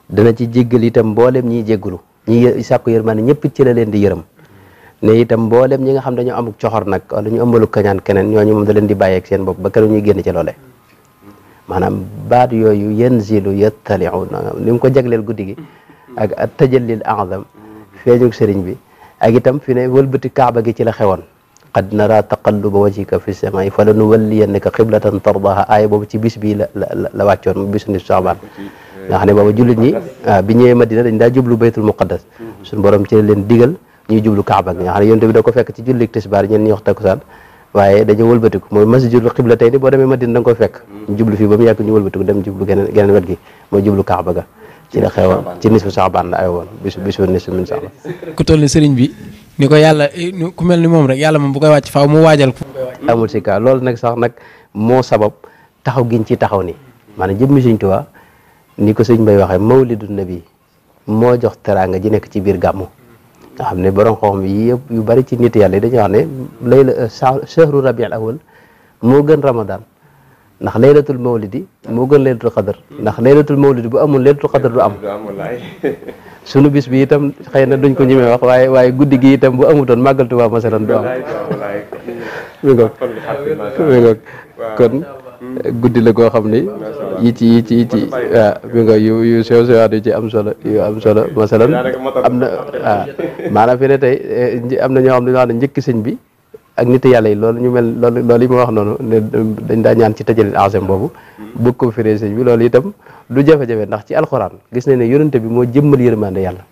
dana ci jéggal itam mboolem ñiy jéggulu ñi sàkku yërmande ñëpp ci la leen di yërëm ne itam mboolem ñi nga xam dañoo amuk coxor nag wala ñu ëmbalu kañaan keneen ñooñu moom da leen di bàyyeeg seen bopp ba keroog ñuy génn ci loole maanaam baat yooyu yanzilu yattaliu ni mu ko jagleel guddi gi ak tajallil azam feeñu sëriñ bi ak itam fi ne wëlbati kaaba gi ci la xewoon qad nara taqalluba wajhika fi samaa'i fala nuwalliyannaka qiblatan tardaha aaya boobu ci bis bii la wàccoon bisu nisfu Shaaban nga xam ne booba jullit ñi bi ñëwee Madina dañ daa jublu baytul muqaddas suñu borom ci leen digal ñuy jublu kaaba gi nga xam ne yonent bi da ko fekk ci jullik tisbaar ñeen ñuy wax takkusaan waaye dañu wëlbatiku mooy masjidul qiblatayni boo demee Madina da nga koy fekk ñu jublu fii ba mu yàgg ñu wëlbatiku dem jublu geneen wet gi mooy jublu kaaba ga ci la xewoon ci nisfu Shaaban la ay woon bisu nisfu min Shaaban ku toll ni sëriñ bi ni ko yàlla ku mel ni moom rek yàlla moom bu koy wàcc faaw mu waajal ko amul si ka loolu nag sax nag moo sabab taxaw giñ ci taxaw ni maanaam jëmmi Sëriñ Tuubaa ni ko sëñ Mbay waxee mawlidu nabi moo jox teraanga ji nekk ci biir gàmmu nga xam ne borom xoom yi yëpp yu bari ci nit yàlla yi dañuy wax ne layla shahru rabiul awal moo gën ramadan ndax laylatul mawlidi moo gën laylatul qadr ndax laylatul mawlidi bu amul laylatul qadr du am sunu bis bi itam xëy na duñ ko ñemee wax waaye guddi gi itam bu amutoon màggal Tuubaa masalan du am mi ngoog kon guddi la goo xam ni yi ci waaw mi nga yu sew sewaat yu ci am solo masalan am na waaw maanaam fi ne tey am na ñoo xam ne wax ne njëkki sëñ bi ak nit yàlla yi loolu ñu mel loolu yi ma wax noonu ne dañ daa ñaan ci tajalil azam boobu bëgg ko firee sëñ bi loolu itam du jafe-jafe ndax ci alxuraan gis nañ ne yonente bi moo jëmmal yërmande yàlla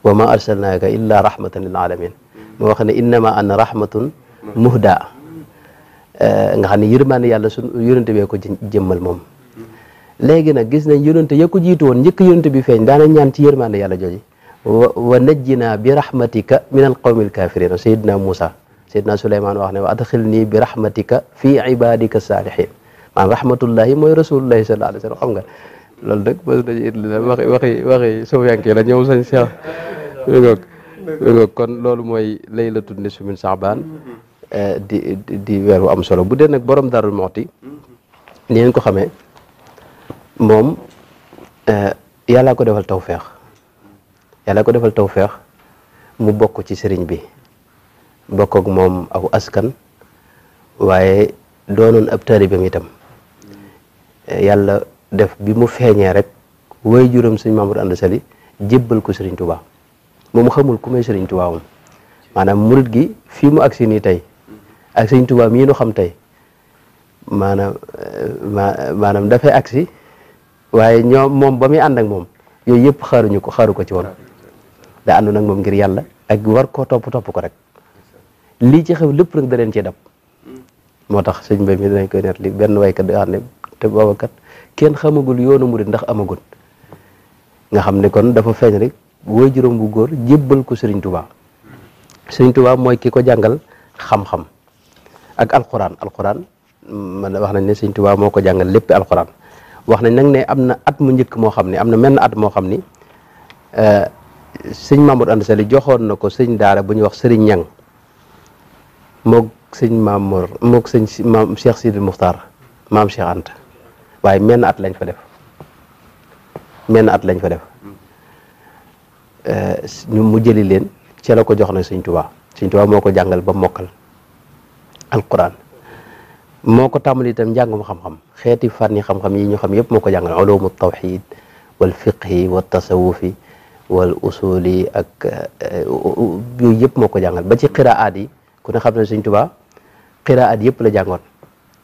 wa ma arsalnaaka illa rahmatan lil alamin moo wax ne innama ana rahmatun muhda nga xam ne yërmande yàlla su yonente bee ko jëmmal moom léegi nag gis nañ yonente ya ko jiitu woon njëkk yonente bi feeñ daana ñaan ci yërmande yàlla jooji wa najjina bi rahmatika min al qawmi al kafirin sayidina Moussa sayidina Souleymane wax ne wa adxilni bi rahmatika fi ibadika salihin maanaam rahmatullahi mooy rasulullahi sallallahu alayhi wa sallam xam nga loolu nag mos nañu waxi sofiyanke la ñëw sañ seex mi ngoog kon loolu mooy laylatu nisfi min Shaaban di weer wu am solo bu dee nag borom Darou Mouhty ni ngeen ko xamee moom yàllaa ko defal tawfeex mu bokk ci sëriñ bi bokk ak moom aw askan waaye doonoon ab taalibeem itam yàlla def bi mu feeñee rek way juróom sëñ Mamadou Anta Sali jébbal ko sëriñ Touba moom xamul ku may sëriñ Touba moom maanaam murit gi fii mu agsi nii tey ak sëriñ Touba mii nu xam tey maanaam dafay agsi waaye moom ba muy ànd ak moom yooyu yëpp xaaru ko ci woon daa àndoon ak moom ngir yàlla ak war koo topp ko rek lii ci xew lépp nag da leen cee dab moo tax sëñ Mbay mi dinañ koy net li benn waykat da xam ne te booba kat kenn xamagul yoonu murid ndax amagul nga xam ne kon dafa feeñ rek woy juróom bu góor jébbal ko Serigne Touba Serigne Touba mooy ki ko jàngal xam-xam ak alquran man wax nañ ne Serigne Touba moo ko jàngal lépp alquran wax nañ nag ne am na at mu njëkk moo xam ne am na menn at moo xam ni sëñ Mamadou Anta Sali joxoon na ko sëñ daara bu ñuy wax Serigne Ñang moog sëñ Mamour moog sëñ maam Cheikh Sidil Muxtaar maam Cheikh Anta waaye menn at lañ fa def menn at lañ fa def ñu mu jëli leen ci la ko jox na Sëñ Tuubaa moo ko jàngal ba mokkal alquran moo ko tàmbali itam njàngum xam-xam xeeti fànni xam-xam yi ñu xam yëpp moo ko jàngal ulumu tawxid wal fiqhi wa tasawufi wal usuli ak yooyu yëpp moo ko jàngal ba ci qiraat yi ku ne xam ne Sëñ Tuubaa qiraat yëpp la jàngoon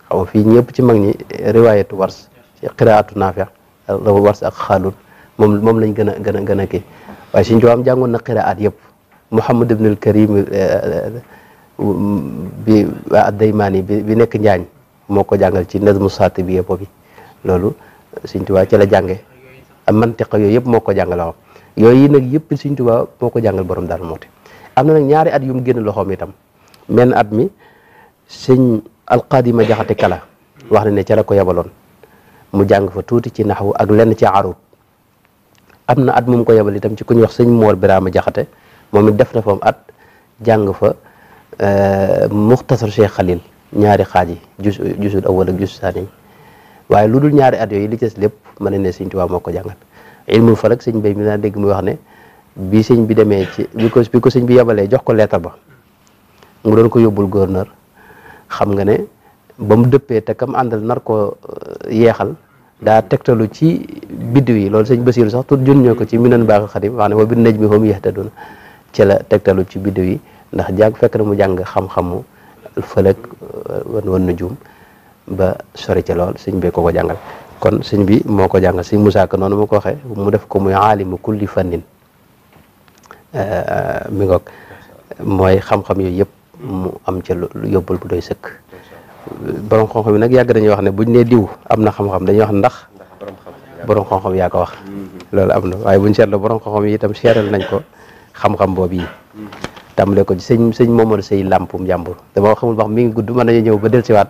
xam nga fii ñëpp ci mag ñi riwaayatu wars ci qiraatu naafi wars ak xaalut moom lañ gën a kii waaye Sëñ Tuubaa am jàngoon na qiraat yëpp Muhammad ibn al Karim bi ad-Daymaani bi nekk Njaañ moo ko jàngal ci nazmu Saatibi yëpp bi loolu Sëñ Tuubaa ci la jànge am mantiqa yooyu yëpp moo ko jàngal loxoom yooyu nag yëpp Sëñ Tuubaa moo ko jàngal borom Daaru Muxti am na nag ñaari at yu mu génn loxoom itam menn at mi sëñ alqaadima jaxate kala wax na ne ca la ko yabaloon mu jàng fa tuuti ci naxwu ak lenn ci arut am na at mu ko yabal itam ci ku ñuy wax sëñ Moor Biraama Jaxate moom it def na fa at jàng fa muxtasar Cheikh Khalil ñaari xaaj yi jusul awwal ak jusul saani waaye lu dul ñaari at yooyu li ci des lépp mën na ne Sëñ Tuubaa moo ko jàngal ilmul falak sëñ bay mi naa dégg muy wax ne bi sëñ bi demee ci bi ko sëñ bi yabalee jox ko lettre ba mu doon ko yóbbul gouverneur xam nga ne ba mu dëppee te kam àndal nar ko yeexal daa tegtalu ci biddiw yi loolu sëñ Basiiru sax tur jun ñoo ko ci Minan Baaxil Xadim wax ne wa bin najmi hum yahtadun ci la tegtalu ci biddiw yi ndax jàng fekk na mu jàng xam-xamu fëlëg wan nujum ba sori ca lool sëñ bi ko jàngal kon sëñ bi moo ko jàngal sëñ Musaa Ka noonu mu ko waxee mu def ko muy aalimu kulli fannin mi ngoog mooy xam-xam yooyu yëpp mu am ca lu yóbbal bu doy sëkk borom xam-xam yi nag yàgg dañuy wax ne buñ nee diw am na xam-xam dañuy wax ndax borom xam-xam yaa ko wax loolu am na waaye buñ seetloo borom xam-xam yi itam seeral nañ ko xam-xam boobu yi tàmbale ko ci sëñ Momadou Sey Lampum Njàmbur dama xamul wax mi ngi gudd mën nañu ñëw ba del siwaat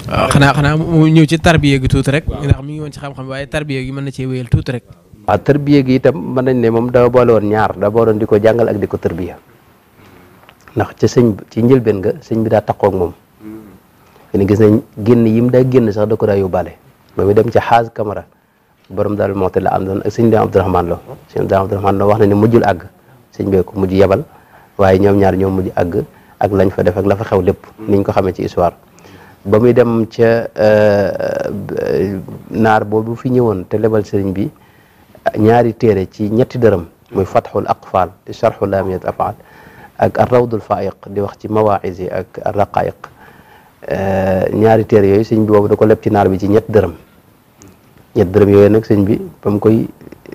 waaw xanaa mu ñëw ci tarbiya gi tuuti rek ndax mi ngi woon ci xam-xam waaye tarbiya gi mën na cee wéyal tuuti rek waaw tarbiya gi itam mën nañ ne moom daa boole woon ñaar daa boole woon di ko jàngal ak di ko tarbiya ndax ci njëlbeen nga sëñ bi daa takkoo ak moom ni gis nañ génn yim daa génn sax da ko daa yóbbaale ba mu dem ci xaas Camara borom Daaru Muxti la àndoon ak sëñ bi Abdourahmane Lo sëñ Abdourahmane Lo wax na ne mujjul àgg sëñ bee ko mujj yebal waaye ñoom ñaar ñoo mujj àgg ak lañ fa def ak la fa xew lépp niñ ko xamee ci histoire ba muy dem ca naar boobu fi ñëwoon te lebal sëriñ bi ñaari téere ci ñetti dërëm muy fatxul aqfal di charxu laamiyat afaal ak ar rawdul faiq di wax ci mawaïs yi ak ar raqaiq ñaari téere yooyu sëñ bi boobu da ko leb ci naar bi ci ñetti dërëm yooyu nag sëñ bi ba mu koy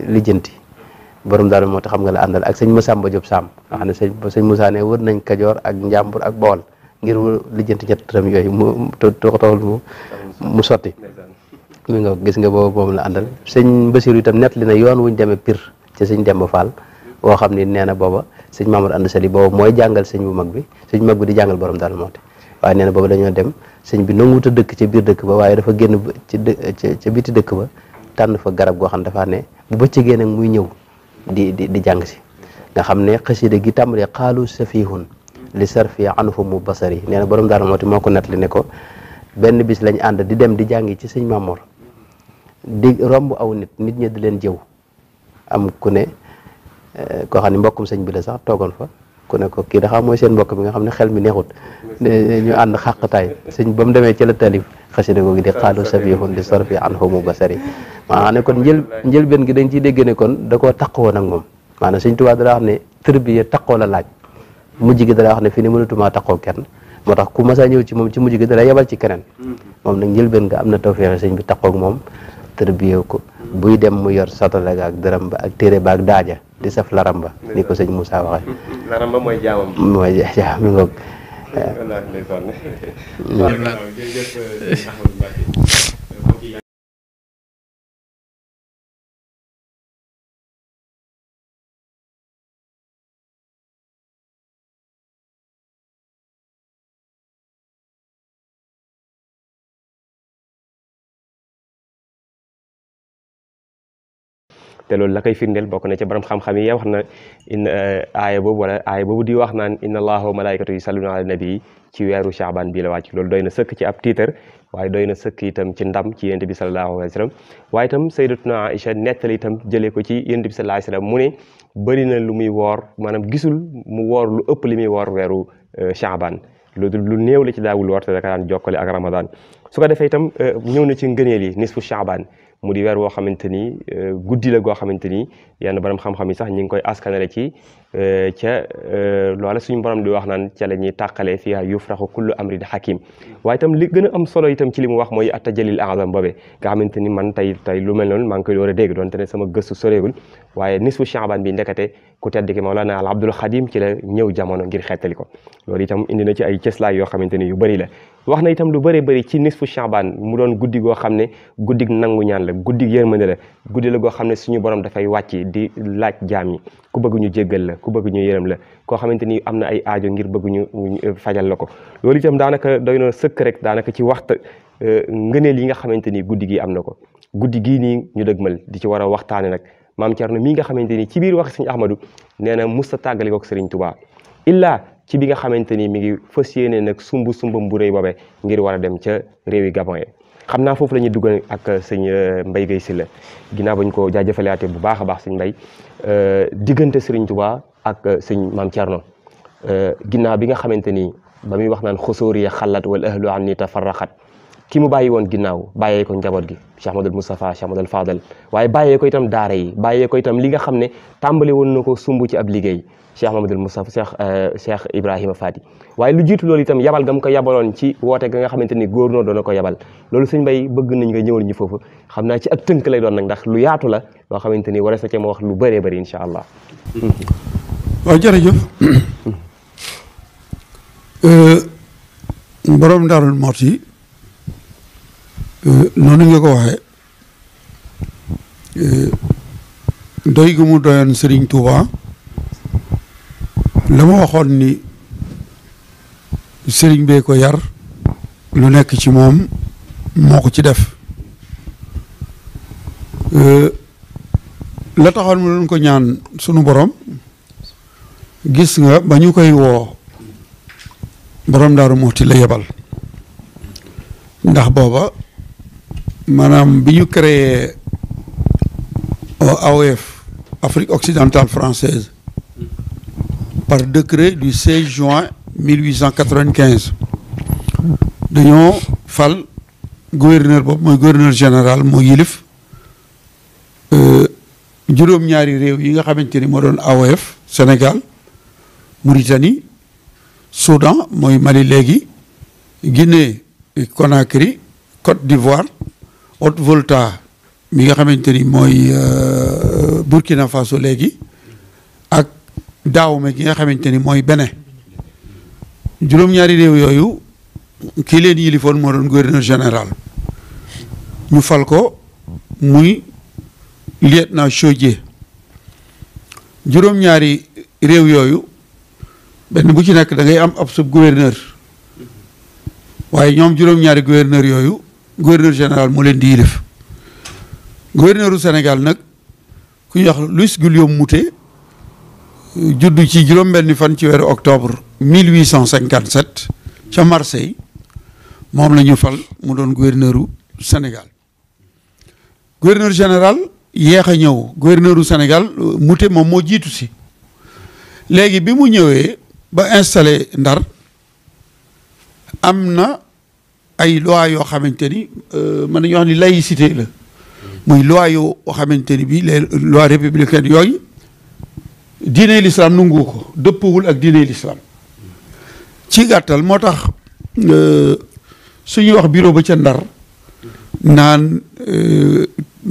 lijjanti borom daal moo tax xam nga la àndal ak sëñ Masamba Diop Sam nga xam ne sëñ Moussa ne wër nañ Kajoor ak Njàmbur ak Bawol ngir lijjanti ñetti dërëm yooyu mu taxul mu sotti mi nga gis nga boobu moom la àndal sëñ Basiru itam nett li na yoon wuñ demee Pire ci sëñ Demba Fall boo xam ni nee na booba sëñ Mamadou Anda Sali booba mooy jàngal sëñ bu mag bi di jàngal borom daal moo tax waaye nee na booba dañoo dem sëñ bi nanguwut a dëkk ca biir dëkk ba waaye dafa génn ca biti dëkk ba tànn fa garab goo xam dafa ne bu bëccëgee nag muy ñëw di jàng si nga xam ne xasida gi tàmbalee xaalu safihun li sarfi anhumu basari nee na borom daal moo tax moo ko nettali ne ko benn bis lañ ànd di dem di jàngi ci sëñ Mamoor di romb aw nit ñi di leen jëw am ku ne koo xam ne mbokkum sëñ bi la sax toogoon fa ku ne ko kii daxa mooy seen mbokk bi nga xam ne xel mi neexut ñu ànd xàqtaay sëñ ba mu demee ci la talif xasida googu di xaalu safihun li sarfi anhumu basari maanaam ne kon njëlbeen gi dañ ciy dégg ne kon da koo taqoo nag moom maanaam sëñ Tuubaa dara wax ne tërbiya taqoo la laaj mujj gi dara wax ne fi ne mënatumaa taqoo kenn moo tax ku mas a ñëw ci moom ci mujj gi dara yebal ci keneen moom nag njëlbeen nga am na tawfeex sëñ bi taqoo ak moom tërbiya ko buy dem mu yor satala ga ak dërëm ba ak téere ba ak daaja di saf laram ba ni ko sëñ Moussa waxee laram ba mooy jaamam mooy jaam mi ngoog te loolu la koy firndeel bokk na ci borom xam-xam yi wax na aaya boobu di wax naan inna allaha wa malaikatu yusalluna ala nabi ci weeru Shaaban bii la wàcc. loolu doy na sëkk ci ab tiitar waaye doy na sëkk itam ci ndam ci yonent bi sallallahu alayhi wa sallam. waaye itam sayyidatuna Aïcha nettali itam jëlee ko ci yonent bi sallallahu alayhi wa sallam mu ne bëri na lu muy woor maanaam gisul mu woor lu ëpp li muy woor weeru Shaaban. lu néew la ci daawul woor te da ka daan jokkale ak Ramadan. su ko defee itam ñëw na ci ngëneel yi nisfu Shaaban mu di weer woo xamante ni guddi la goo xamante ni yenn borom xam-xam yi sax ñi ngi koy askanale ci ca loola suñu borom di wax naan ca la ñuy tàqalee fiha yufraxu kullu amrin hakim. waaye itam li gën a am solo itam ci li mu wax mooy attajalil azam boobe nga xamante ni man tey lu mel noonu maa ngi koy door a dégg doonte ne sama gëstu soreegul waaye nisfu Shaaban bi ndekete ku tedd ki Mawlana al Abdul Xadim ci la ñëw jamono ngir xettali ko. loolu itam indi na ci ay cëslaay yoo xamante ni yu bëri la. wax na itam lu bëree bëri ci nisfu Shaaban mu doon guddi goo xam ne guddig nangu ñaan la guddig yërmande la guddi la goo xam ne suñu borom dafay wàcc di laaj jaam yi ku bëgg ñu jéggal la ku bëgg ñu yërëm la koo xamante ni am na ay aajo ngir bëgg ñu fajal la ko. loolu itam daanaka doy na sëkk rek daanaka ci waxta ngëneel yi nga xamante ni guddi gi am na ko. guddi gii nii ñu dëgmal di ci war a waxtaane nag maam Thierno mii nga xamante ni ci biir wax Sëriñ Ahmadu nee na musta tàggale ko Sëriñ Tuubaa illa ci bi nga xamante ni mi ngi fas yéene nag sumbam bu rëy boobee ngir war a dem ca réewi Gabon yi. xam naa foofu la ñuy dugg ak sëñ Mbaye Guèye Sylla ginnaaw bañ ko jaajëfalaatee bu baax a baax sëñ Mbaye diggante Sëriñ Tuubaa ak sëñ maam Thierno ginnaaw bi nga xamante ni ba muy wax naan xusóoriya xalat wal ahlu an ni tafarraqat ki mu bàyyi woon ginnaaw bàyyee ko njaboot gi Cheikh Ahmadul Moustapha Cheikh Ahmadul Fadal waaye bàyyee ko itam daara yi bàyyee ko itam li nga xam ne tàmbali woon na ko sumb ci ab liggéey Cheikh Ahmadul Moustapha Cheikh Ibrahima Fati waaye lu jiitu loolu itam yabal gam ko yabaloon ci woote ga nga xamante ni góor doon na ko yabal loolu sëñ Mbay bëgg nañ nga ñëwal ñu foofu xam naa ci ak tënk lay doon nag ndax lu yaatu la loo xamante ni warees na ci ma wax lu bëree bëri incha allah. waaw jërëjëf borom Daarul Muxti noonu nga ko waxee doy gu mu doyoon Serigne Touba la ma waxoon ni Serigne bee ko yar lu nekk ci moom moo ko ci def la taxoon mu doon ko ñaan sunu borom gis nga ba ñu koy woo borom Daaru Muxti la yebal ndax booba maanaam bi ñu créé AOF Afrique occidentale française par décret du 16 juin 1895 dañoo fal gouverneur boobu mooy gouverneur général moo yilif juróom-ñaari réew yi nga xamante ni moo doon AOF Sénégal Mauritanie Soudan mooy Mali léegi Guinée Conakry Côte d'Ivoire Haute-Volta mi nga xamante ni mooy Burkina Faso léegi ak Dahomey gi nga xamante ni mooy Bénin juróom-ñaari réew yooyu kii leen yilifoon moo doon gouverneur général ñu fal ko muy lieutenant Chaudié juróom-ñaari réew yooyu benn bu ci nekk da ngay am ab sub gouverneur waaye ñoom juróom-ñaari gouverneur yooyu gouverneur général moo leen di yilif gouverneur u Sénégal nag ku ñuy wax Louis Guillaume Moutet juddu ci juróom-benni fan ci weeru octobre 1857 ca Marseille moom la ñu fal mu doon gouverneur u Sénégal gouverneur général yéex a ñëw gouverneur u Sénégal Moutet moom moo jiitu si léegi bi mu ñëwee ba installé Ndar am na ay loi yoo xamante ni mën nañu wax ni laïcité la muy loi yoo xamante ni bii les lois républicaines yooyu diine l'islam nungu ko dëppwul ak diine l'islam ci gàttal moo tax suñuy wax bureau ba ca Ndar naan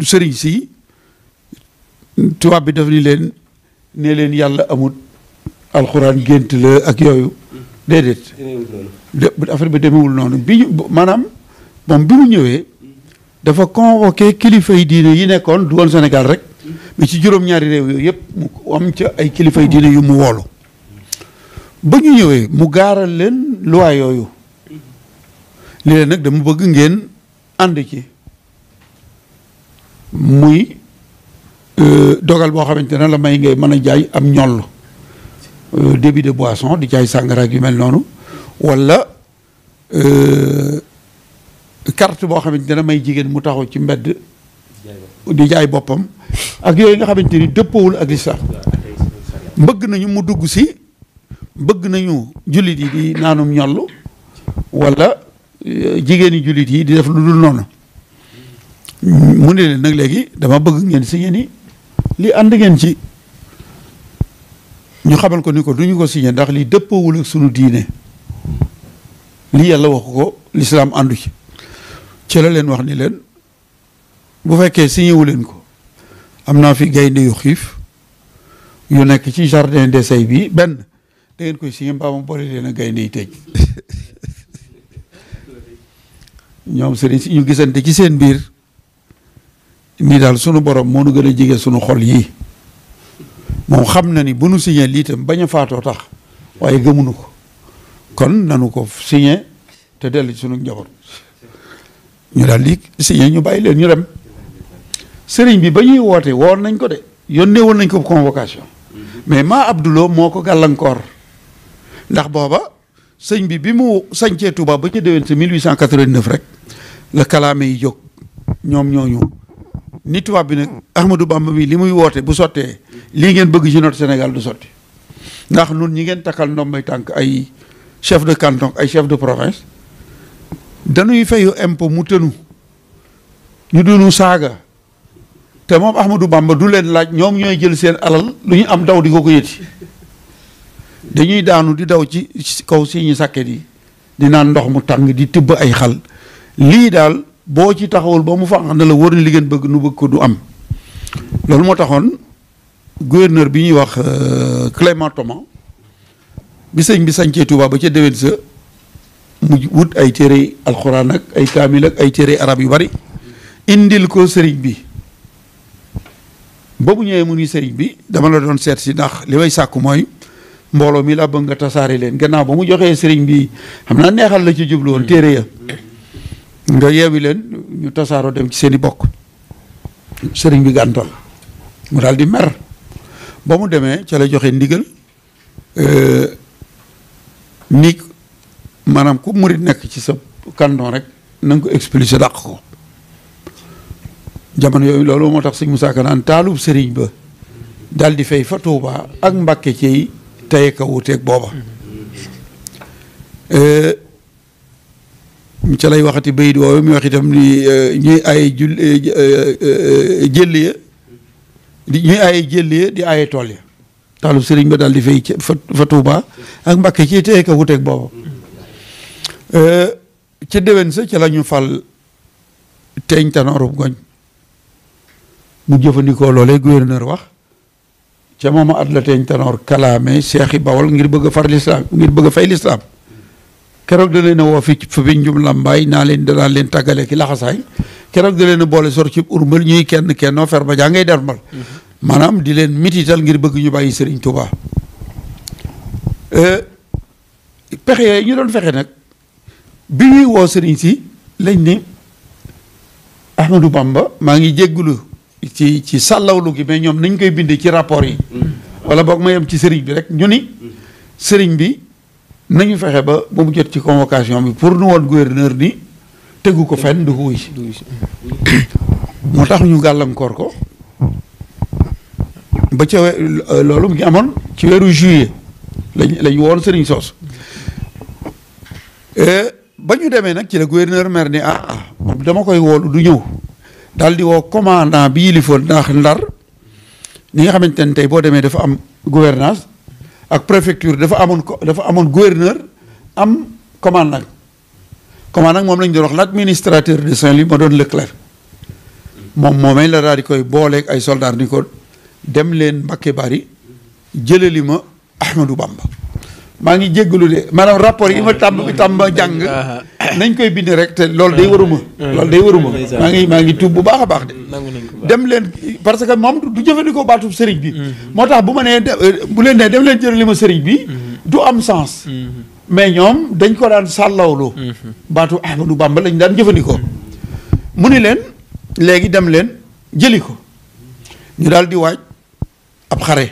sëriñ si tubaab bi daf ni leen ne leen yàlla amut alxuraan gént la ak yooyu déedéet affaire bi demewul noonu bi ñu maanaam moom bi mu ñëwee dafa convoqué kilifa yi diine yi nekkoon du woon Sénégal rek mais ci juróom-ñaari réew yooyu yëpp mu am ca ay kilifa yi diine yu mu woolu ba ñu ñëwee mu gaaral leen loi yooyu li leen nag dama bëgg ngeen ànd ci muy dogal boo xamante ne la may ngay mën a jaay am ñoll débit de boisson di jaay sàngara ak yu mel noonu wala carte boo xamante ne may jigéen mu taxaw ci mbedd di jaay boppam ak yooyu nga xamante ni dëppawul ak lislaam bëgg nañu mu dugg si bëgg nañu jullit yi di naanum ñollu wala jigéeni jullit yi di def lu dul noonu mu ne leen nag léegi dama bëgg ngeen signé ni li ànd ngeen ci ñu xamal ko ni ko duñu ko signé ndax li dëppawul ak sunu diine li yàlla waxu ko lislaam àndu ci la leen wax ni leen bu fekkee signé wu leen ko am naa fi gaynde yu xiif yu nekk ci jardin d'essai bi benn da ngeen koy signé mbaa ma boole leen a gaynde yi tëj ñoom sëriñ si ñu gisante ci seen biir nii daal sunu borom moo nu gën a jege sunu xol yii moom xam na ni bu nu signé lii tam bañ a faatoo tax waaye gëmunu ko kon nanu ko signé te dellu ci sunu njaboot ñu daal di signé ñu bàyyi leen ñu dem sëriñ bi ba ñuy woote woon nañ ko de yónnee woon nañ ko convocation mais maa Abdoulou moo ko gàllankoor ndax booba sëñ bi mu sañcee Touba ba ca déwén sa 1889 rek la kalaame yi jóg ñoom ñooñu ni tubaab bi nag Ahmadou Bamba bi li muy woote bu sottee lii ngeen bëgg ci notre Sénégal du sotti ndax nun ñi ngeen takkal ndombay tànk ay chef de canton ay chef de province dañuy fayu impôt mu tënu ñu dunu saaga te moom Ahmadou Bamba du leen laaj ñoom ñooy jël seen alal lu ñu am daw di ko yëti dañuy daanu di daw ci kaw si ñu sàkket yi di naan ndox mu tàng di tibb ay xal lii daal boo ci taxawul ba mu fànq na la wóor ni li ngeen bëgg nu bëgg ko du am loolu moo taxoon gouverneur bi ñuy wax Clément Thomas bi sëñ bi sañcee Touba ba ca déwén sa mu wut ay téere alxuraan ak ay kaamil ak ay téere arab yu bari indil ko sëriñ bi ba bu ñëwee mu ni sëriñ bi dama la doon seet si ndax li may sàkku mooy mbooloo mi laa bëgg nga tasaare leen gannaaw ba mu joxee sëriñ bi xam naa neexal la ci jublu woon téere ya nga yeewi leen ñu tasaaroo dem ci seen i bokk sëriñ bi gàntal mu daal di mer ba mu demee ca la joxe ndigal ni maanaam ku murit nekk ci sa canton rek na nga ko expulsé dàq ko jamono yooyu loolu moo tax sëñ Moussa Ka naan taalub sëriñ ba daal di fay fa Tuuba ak Mbàkke ci tey ka wuuteeg booba ca lay waxati bayit woowu mi wax itam ni ñuy ay jëlli ya ñuy ay jëlli ya di ay tool ya taalub sëriñ ba daal di fay fa Tuuba ak Mbàkke ci tey ka wuuteeg booba ca déwén sa ca la ñu fal teeñ Tanoorub Goñ mu jëfandikoo loolee gouverneur wax ca mooma at la teeñ Tanoor kalaame seexi Bawol ngir bëgg a far lislaam ngir bëgg a fay lislaam keroog da leen a woo fi bi njum làmbaay naa leen danaa leen tàggale ki laxasaay keroog da leen a boole sor ci urmbal ñuy kenn kennoo fer ba jaa ngay dermal maanaam di leen mitital ngir bëgg ñu bàyyi Sëriñ Tuubaa pexe yooyu ñu doon fexe nag bi ñuy woo sëriñ si lañ ni Ahmadou Bamba maa ngi jéggulu ci sàllawlu gi mais ñoom nañ koy bindee ci rapport yi wala boog ma yem ci sëriñ bi rek ñu ni sëriñ bi nañu fexe ba mu jot ci convocation bi pour nu woon gouverneur ni tegu ko fenn du ko wuy si moo tax ñu gàllankoor ko ba ca loolu mu ngi amoon ci weeru juillet lañ woon sëriñ soos ba ñu demee nag ci la gouverneur mer ni dama koy woolu du ñëw daal di woo commandant bi yilifoon ndax Ndar ni nga xamante ne tey boo demee dafa am gouvernance ak préfecture dafa amoon gouverneur am commandant moom lañ doon wax l'administrateur de Saint-Louis ma doon Leclerc moomee la daal di koy booleeg ay soldats ni ko dem leen Mbacké Bari jëlali ma Ahmadou Bamba maa ngi jéggalu de maanaam rapport yi ma tàmm jàng nañ koy bind rek te loolu day waruma maa ngi tuub bu baax a baax de dem leen parce que moom du jëfandikoo baatub sëriñ bi moo tax bu ma nee bu leen nee dem leen jël li ma sëriñ bi du am sens mais ñoom dañ ko daan sàllawlu baatu Ahmadou Bamba lañ daan jëfandikoo mu ni leen léegi dem leen jëli ko ñu daal di waaj ab xare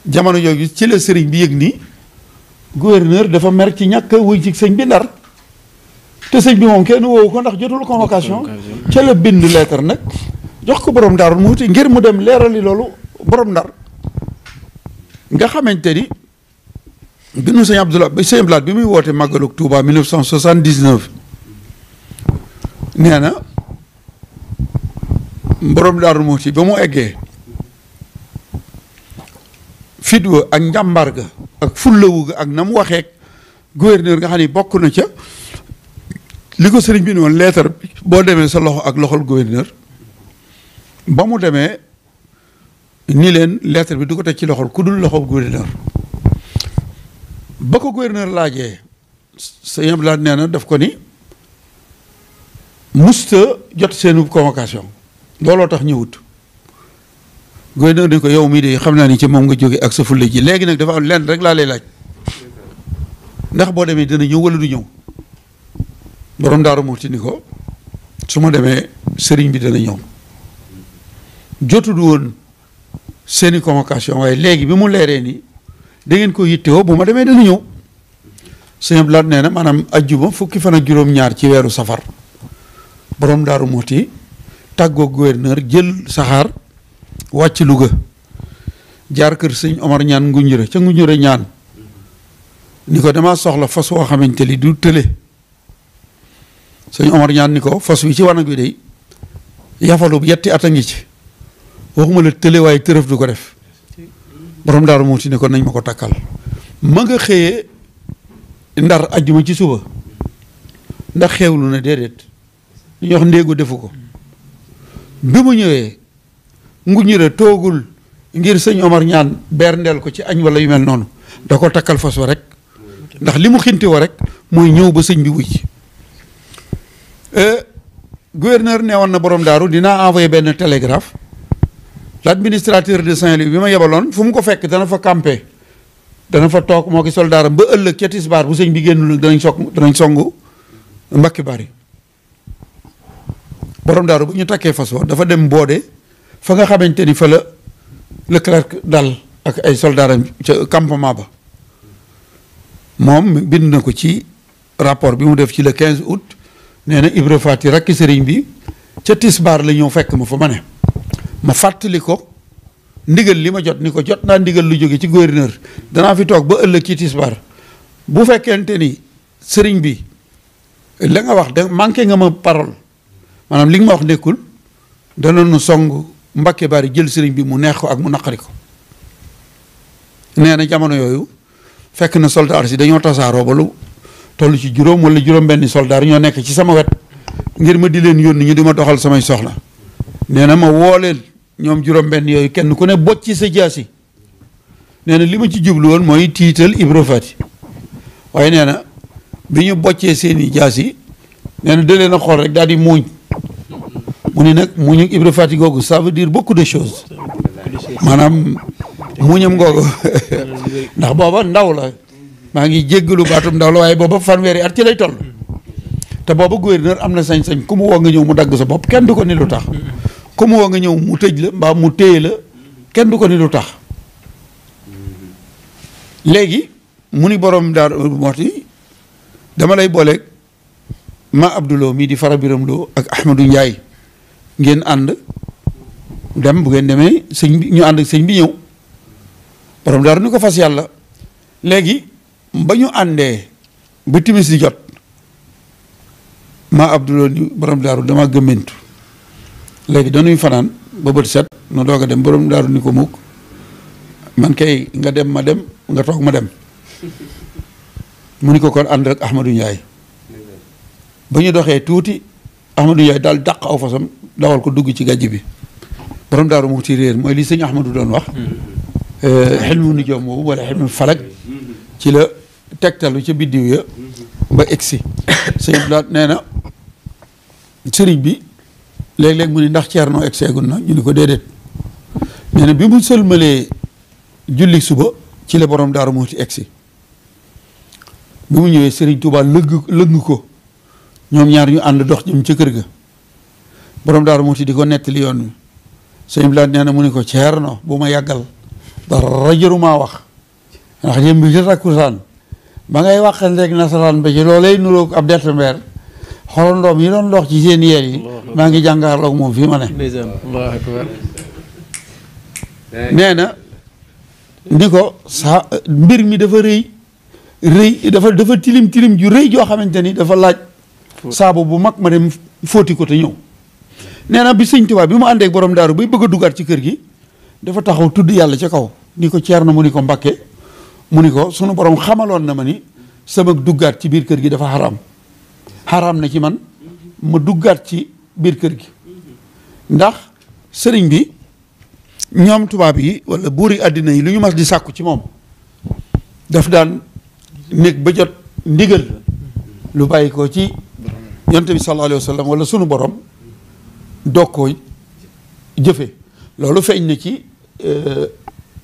jamono jooju ci la sëriñ bi yëg ni gouverneur dafa mer ci ñàkk a wuy ci sëñ bi Ndar te sëñ bi moom kenn woowu ko ndax jotul convocation ca la bind lettre nag jox ko borom Daaru Muxti ngir mu dem leerali loolu borom Ndar nga xamante ni binu sëñ Abdoulaye ba sëñ Abdoulaye bi muy woote màggalug Touba 1979 nee na borom Daaru Muxti ba mu eggee fidwa ak njàmbaar ga ak fullawu ga ak na mu waxee gouverneur nga xam ne bokk na ca li ko sëriñ bi ne woon leetar boo demee sa loxo ak loxol gouverneur ba mu demee ni leen leetar bi du ko teg ci loxol ku dul loxol gouverneur ba ko gouverneur laajee sëñ Abdoulaye nee na daf ko ni musta jot seenu convocation looloo tax ñëwut gouverneur ni ko yow mii de xam naa ni ci moom nga jóge ak sa fulla ji léegi nag dafa am lenn rek laa lay laaj ndax boo demee dina ñëw wala du ñëw borom Daaru Muxti ni ko su ma demee sëriñ bi dana ñëw jotul woon seeni convocation waaye léegi bi mu leeree ni da ngeen ko yittewoo bu ma demee dana ñëw sëñ Abdoulaye nee na maanaam ajjuma fukki fan ak juróom-ñaar ci weeru safar borom Daaru Muxti tàggoo gouverneur jël saxaar wàcc Louga jaar kër sëñ Omar ñaan Ngunjure ca Ngunjure ñaan ni ko dama soxla fas woo xamante ni du tële sëñ Omar ñaan ni ko fas wi ci wanag wi day yafalu yetti at a ngi ci waxuma la tële waaye tërëf du ko def borom Daaru Muxti ni ko nañ ma ko takkal ma nga xëyee Ndar ajjuma ci suba ndax xewlu na déedéet li ñuy wax ndéegu defu ko bi mu ñëwee Ngunjure toogul ngir sëñ Omar ñaan berndeel ko ci añ wala yu mel noonu da ko takkal fas wa rek ndax li mu xinti wa rek mooy ñëw ba sëñ bi wuy ci gouverneur nee woon na borom daaru dinaa envoyé benn télégraphe l'administrateur de Saint-Louis bi ma yebaloon fu mu ko fekk dana fa campé dana fa toog moo ki soldaaram ba ëllëg ca tisbaar bu sëñ bi génnul danañ songu Mbàkke Bari borom daaru bu ñu takkee fas wa dafa dem boode fa nga xamante ni fa la Leclerc dal ak ay soldaaram ca campement ba moom bind na ko ci rapport bi mu def ci le 15 août nee na Ibra Faty rakki sëriñ bi ca tisbaar la ñëw fekk ma fa ma ne ma fàttali ko ndigal li ma jot ni ko jot naa ndigal lu jóge ci gouverneur danaa fi toog ba ëllëg ci tisbaar bu fekkente ni sëriñ bi la nga wax da manqué nga ma parole maanaam li nga ma wax nekkul danoonu song Mbàkke Bari jël sëriñ bi mu neex ko ak mu naqari ko nee na jamono yooyu fekk na soldaar si dañoo tasaaroo ba lu toll ci juróom wala juróom-benni soldaar ñoo nekk ci sama wet ngir ma di leen yónni ñu di ma doxal samay soxla nee na ma woo leen ñoom juróom-benn yooyu kenn ku ne bocc ci sa jaasi nee na li ma ci jublu woon mooy tiital Ibra Faty waaye nee na bi ñu boccee seeni jaasi nee na da leen a xool rek daal di muuñ mu ni nag muñu Ibra Faty googu ça veut dire beaucoup de choses maanaam muñam googu ndax booba ndaw la maa ngi jéggalu baatum ndaw la waaye booba fanweeri at ci lay toll te booba gouverneur am na sañ-sañ ku mu woo nga ñëw mu dagg sa bopp kenn du ko ni lu tax ku mu woo nga ñëw mu tëj la mbaa mu téye la kenn du ko ni lu tax léegi mu ni borom Daaru Muxti dama lay booleeg ma Abdouloo mii di Fara Biram Lo ak Ahmadou Ndiaye ngeen ànd dem bu ngeen demee sëñ bi ñu ànd ak sëñ bi ñëw borom daaru ni ko fas yàlla léegi ba ñu àndee ba timis di jot ma Abdouloo ni borom daaru dama gëmmentu léegi dañuy fanaan ba bët set nu doog a dem borom daaru ni ko mukk man kay nga dem ma dem nga toog ma dem mu ni ko kon ànd ak Ahmadou Ndiaye ba ñu doxee tuuti Ahmadou Ndiaye daal dàq aw fasam dawal ko dugg ci gàjj bi borom Daaru Muxti réer mooy li sëñ Ahmadou doon wax xilmu nu joom boobu wala xilmu falag ci la tegtalu ca biddiw ya ba egsi sëñ Blaat nee na sëriñ bi léeg-léeg mu ni ndax Ceerno egseegul na ñu ni ko déedéet nee na bi mu sëlmalee julli suba ci la borom Daaru Muxti egsi bi mu ñëwee sëriñ Tuubaa lëgg ko ñoom ñaar ñu ànd dox jëm ca kër ga borom Daaru Muxti di ko nettali yoon wi sëñ Blaat nee na mu ni ko Ceerno bu ma yàggal dara jërumaa wax ndax démb bi ci takkusaan ba ngay waxal rek nasaraan ba ci loolay nuroog ab dertambeer xorondoom yi doon dox ci seen yeel yi maa ngi jàngaarloog moom fii ma ne nee na ni ko sa mbir mi dafa rëy dafa tilim ju rëy joo xamante ni dafa laaj saabu bu mag ma dem fóoti ko te ñëw nee na bi sëñ Tuubaa bi mu àndeek borom daaru bay bëgg a duggaat ci kër gi dafa taxaw tudd yàlla ca kaw ni ko Ceerno mu ni ko Mbàkke mu ni ko sunu borom xamaloon na ma ni sama duggaat ci biir kër gi dafa xaraam na ci man ma duggaat ci biir kër gi ndax sëriñ bi ñoom tubaab yi wala buuri àddina yi lu ñu mas di sàkku ci moom daf daan nekk ba jot ndigal lu bàyyi ko ci yonent bi sallallahu alayhi wa sallam wala sunu borom doog ko jëfe loolu feeñ na ci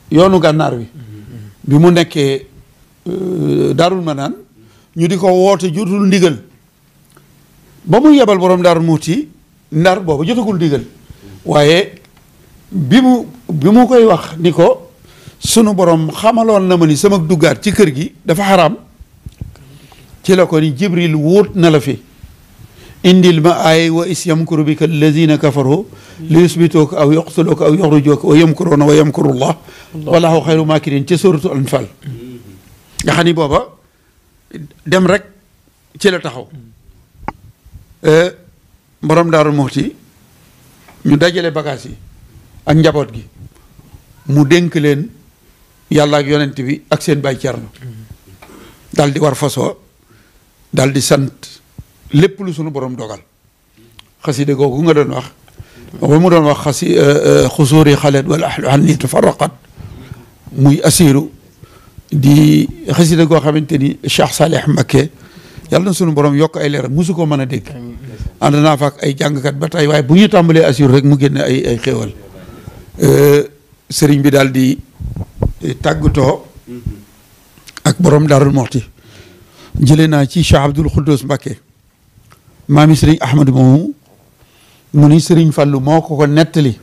yoonu gànnaar bi mu nekkee Daarul Manaan ñu di ko woote jotul ndigal ba mu yebal borom Daaru Muhti Ndar boobu jotagul ndigal waaye bi mu koy wax ni ko sunu borom xamaloon na ma ni sama duggaat ci kër gi dafa xaraam ci la ko ni Jibril wóot na la fi indil ma ay wa is yamkuru bika allazina kafaru li yusbituka aw yaqtuluka aw yuxrijuka wa yamkuruna wa yamkurullah wallahu xayru makirin ci suratul anfal nga xam ni booba dem rek ci la taxaw borom Daaru Muxti ñu dajale bagage yi ak njaboot gi mu dénk leen yàlla ak yonent bi ak seen baay Cerno dal di war fasoo dal di sant lépp lu sunu borom dogal xaside googu nga doon wax ba mu doon wax xusuuri xalet wala ahlu anni tafarraqat muy asiru di xaside goo xamante ni Cheikh Salih Mbacké yàlla na sunu borom yokk ay leeral musu ko mën a dégg ànd naa fa ak ay jàngkat ba tey waaye bu ñu tàmbalee asiru rek mu génne ay xéewal sëriñ bi daal di tàggatoo ak borom Daarul Muxti jëlee naa ci Cheikh Abdoul Khoudous Mbacké maami sëriñ Ahmadu moomu mu ni sëriñ Fallu moo ko nettali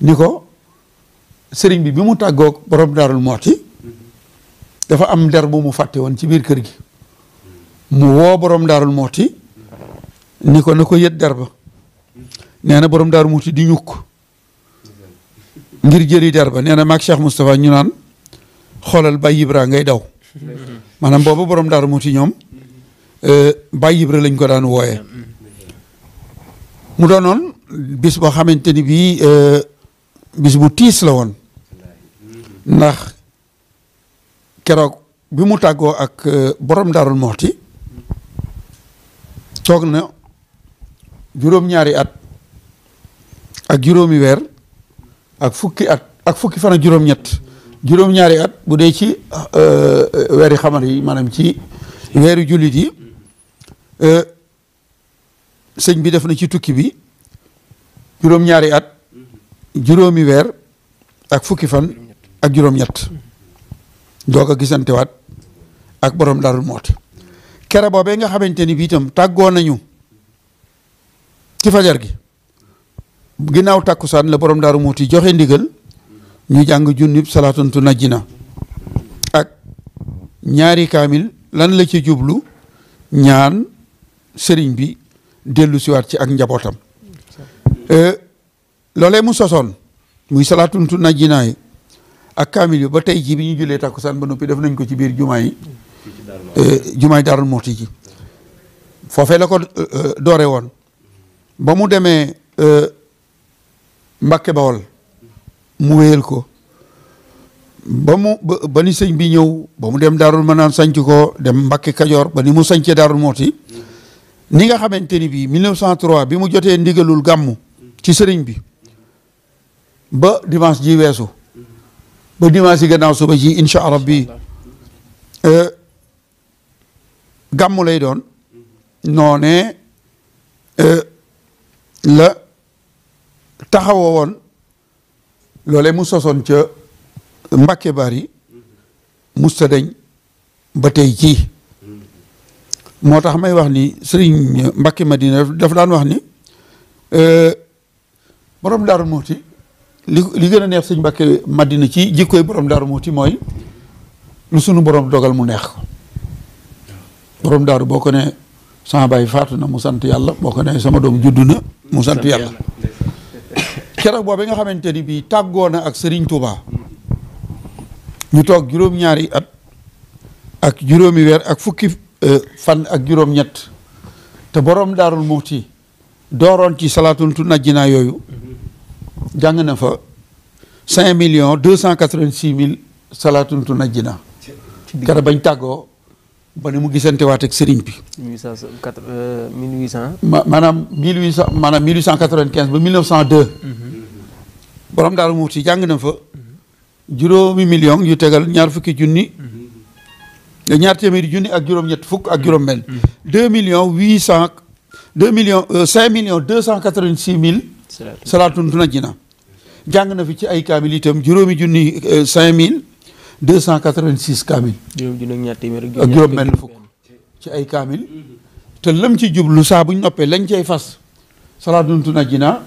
ni ko sëriñ bi mu tàggoog borom Daarul Muxti dafa am der bu mu fàtte woon ci biir kër gi mu woo borom Daarul Muxti ni ko na ko yët der ba nee na borom Daarul Muxti di ñukk ngir jëli der ba nee na maag Cheikh Moustapha ñu naan xoolal Baye Ibra ngay daw maanaam boobu borom Daaru Muxti ñoom Baye Ibra lañ ko daan wooye mu doonoon bis boo xamante ni bii bis bu tiis la woon ndax keroog bi mu tàggoo ak borom Daarul Muxti toog na juróom-ñaari at ak juróomi weer ak fukki at ak fukki fan ak juróom-ñett juróom-ñaari at bu dee ci weeri xamal yi maanaam ci weeri jullit yi sëñ bi def na ci tukki bi juróom-ñaari at juróomi weer ak fukki fan ak juróom-ñett doog a gisantewaat ak borom Daarul Muxti kere boobee nga xamante ni bii itam tàggoo nañu ci fajar gi ginnaaw tàkkusaan la borom Daaru Muxti joxe ndigal ñu jàng junnib salaatun tunajjina ak ñaari kaamil lan la ci jublu ñaan sëriñ bi dellu siwaat ci ak njabootam loolee mu sosoon muy salaatun tunajjina yi ak kaamil yi ba tey ji bi ñu jullee tàkkusaan ba noppi def nañ ko ci biir jumaay Daarul Muxti ji foofee la ko doore woon ba mu demee Mbàkke Bawol mu wéyal ko ba ni sëñ bi ñëw ba mu dem Daarul Manaan sanc ko dem Mbàkke Kajoor ba ni mu sancee Daarul Muxti ni nga xamante ni bii 1903 bi mu jotee ndigalul gàmmu ci sëriñ bi ba dimanche ji weesu ba dimanche yi gannaaw suba ji incha allah bi gàmmu lay doon noonee la taxawoo woon loolee mu sosoon ca Mbàkke Bari musta dañ ba tey jii moo tax may wax ni sëriñ Mbàkke Madina daf daan wax ni borom Daaru Muxti li gën a neex sëñ Mbàkke Madina ci jikkoy borom Daaru Muxti mooy lu sunu borom dogal mu neex ko borom daaru boo ko ne sama baay faatu na mu sant yàlla boo ko ne sama doom juddu na mu sant yàlla keroog boobu nga xamante ni bii tàggoo na ak Serigne Touba ñu toog juróom-ñaari at ak juróomi weer ak fukki fan ak juróom-ñett te borom Daarul Muxti dooroon ci salaatul najjinaa yooyu jàng na fa 5,286,000 salaatul najjinaa keroog bañ tàggoo ba ne mu gisante waat ak sëriñ bi. 1800. maanaam 1895 ba 1902. borom Daaru Muxti jàng na fa juróomi million yu tegal ñaar fukki junni. ñaar téeméeri junni ak juróom-ñett fukk ak juróom-benn. 5,286,000. salaatun najjinaa jàng na fi ci ay kaamil itam juróomi junni 5,286 kaamil. ak juróom-benn fukk ci ay kaamil. te lam ci jublu saa buñ noppee lañ cay fas salaatun najjinaa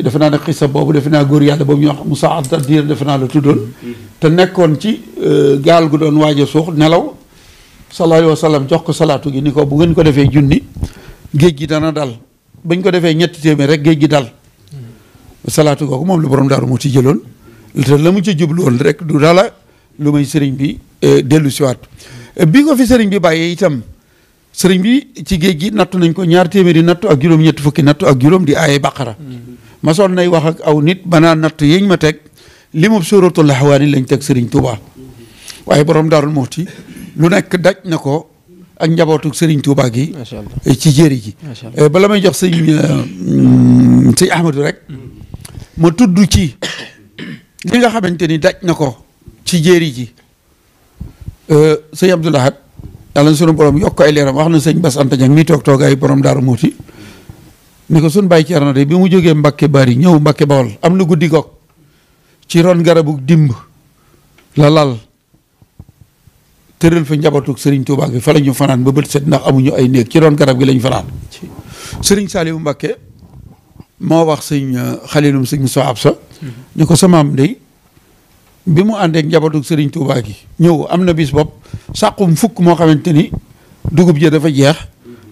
defe naa ne xisa boobu defe naa góor yàlla boobu ñu wax Moussa Abdadir defe naa la tuddoon. te nekkoon ci gaal gu doon waaj a suux nelaw sallallahu alayhi wa sallam jox ko salaatu gi ni ko bu ngeen ko defee junni géej gi dana dal bañ ko defee ñetti téeméer rek géej gi dal. salaatu googu moom la borom Daaru Muxti jëloon te la mu ci jubluwoon rek du dala lu may sëriñ bi dellu siwaat bi ko fi sëriñ bi bàyyee itam sëriñ bi ci géej gi nattu nañ ko ñaar téeméeri nattu ak juróom ñetti fukki nattu ak juróom di aaye baqara masoon nay wax ak aw nit banaa nattu yiñ ma teg li mu suratul Ahwaani lañ teg sëriñ Touba waaye borom Daarul Muxti lu nekk daj na ko ak njabootu sëriñ Touba gi ci jéeri ji bala may jox sëñ Ahmadou rek ma tudd ci li nga xamante ni daj na ko ci jéeri ji sëñ Abdoul Ahad yàlla na sunu borom yokk ay leeram wax na sëñ Bass Anta Dieng mi toog toogaay borom Daaru Muxti ni ko sun bàyyi Ceerno de bi mu jógee Mbàkke Bari ñëw Mbàkke Bawol am na guddi goog ci ron garabu dimb la lal tëral fa njabootug Serigne Touba gi fa la ñu fanaan ba bët set ndax amuñu ay néeg ci ron garab gi lañ fanaan Serigne Saliou Mbàkke moo wax sëñ Xalilum sëñ Moussa Absa ni ko samaam ndey bi mu àndeek njabootug Serigne Touba gi ñëw am na bis bopp sàqum fukk moo xamante ni dugub ja dafa jeex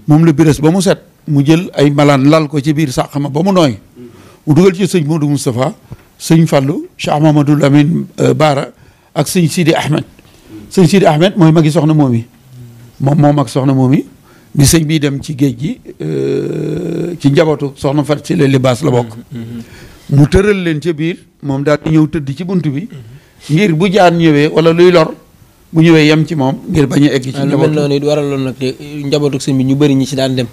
moom la bires ba mu set mu jël ay malaan lal ko ci biir sàq ma ba mu nooy mu dugal ci sëñ Modou Moustapha sëñ Fallou Cheikh Mamadou Lamine Baara ak sëñ Sidi Ahmed sëñ Sidi Ahmed mooy magi soxna moom yi moom ak soxna moom yi bi sëñ bii dem ci géej gi ci njabootu soxna Fat si la libaas la bokk mu tëral leen ca biir moom daal di ñëw tëdd ci bunt bi ngir bu jaan ñëwee wala luy lor bu ñëwee yem ci moom ngir bañ a egg ci njabootu mel noonu it waraloon nag njabootu sëñ bi ñu bëri ñi ci daan dem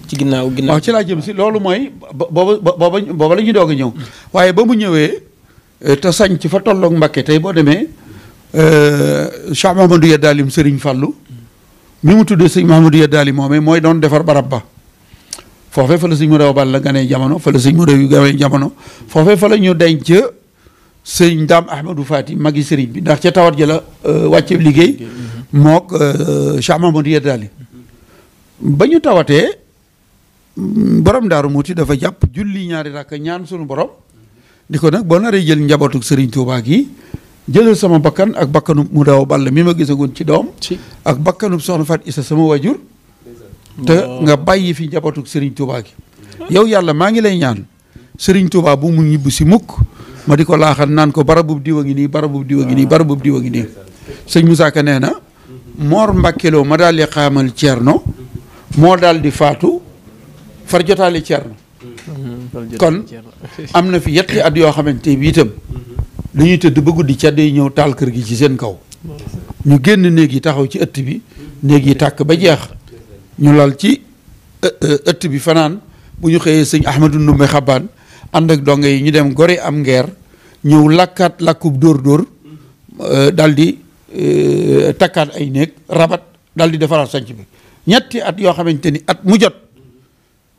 ci ginnaaw waaw ci laa jëm si loolu mooy booba la ñuy doog a ñëw waaye ba mu ñëwee te sañ ci fa tolloog Mbàkke tey boo demee Cheikh Mahamadou Yadalim Serigne Fallou mi mu tuddee sëñ Mahamadou Yadalim moomee mooy doon defar barab ba foofee fa la sëñ Modaw Bal la ganee jamono fa la sëñ Modaw yu ganee jamono foofee fa la ñu denc sëñ Ndaam Ahmadou Fati magi Serigne bi ndax ca tawat ja la wàcce liggéey mook Cheikh Mahamadou Yadalim ba ñu tawatee borom Daaru Muxti dafa jàpp julli ñaari rakk ñaan sunu borom di ko nag boo naree jël njabootu Serigne Touba gi jëlal sama bakkan ak bakkanu mu daw ball mi ma gisagoon ci doom ak bakkanu soxna Fat Issa sama wajur te nga bàyyi fi njabootu Serigne Touba gi yow yàlla maa ngi lay ñaan Serigne Touba bu mu ñibbi si mukk ma di ko laaxal naan ko barabub diwa ngi nii barabub diwa ngi nii barabub diwa ngi nii sëñ Moussa Ka nee na Mor Mbàkkeloo ma daal di xaamal Ceerno moo daal di faatu far jotaale Ceerno kon am na fi yetti at yoo xamante bi itam dañuy tëdd ba guddi cadde yi ñëw taal kër gi ci seen kaw ñu génn néeg yi taxaw ci ëtt bi néeg yi tàkk ba jeex ñu lal ci ëtt bi fanaan bu ñu xëyee sëñ Ahmadou Ndumbe Xabaan ànd ak donge yi ñu dem gore am ngeer ñëw lakkaat lakkub dóor dal di takkaat ay néeg rabat dal di defaraat sanc bi ñetti at yoo xamante ni at mu jot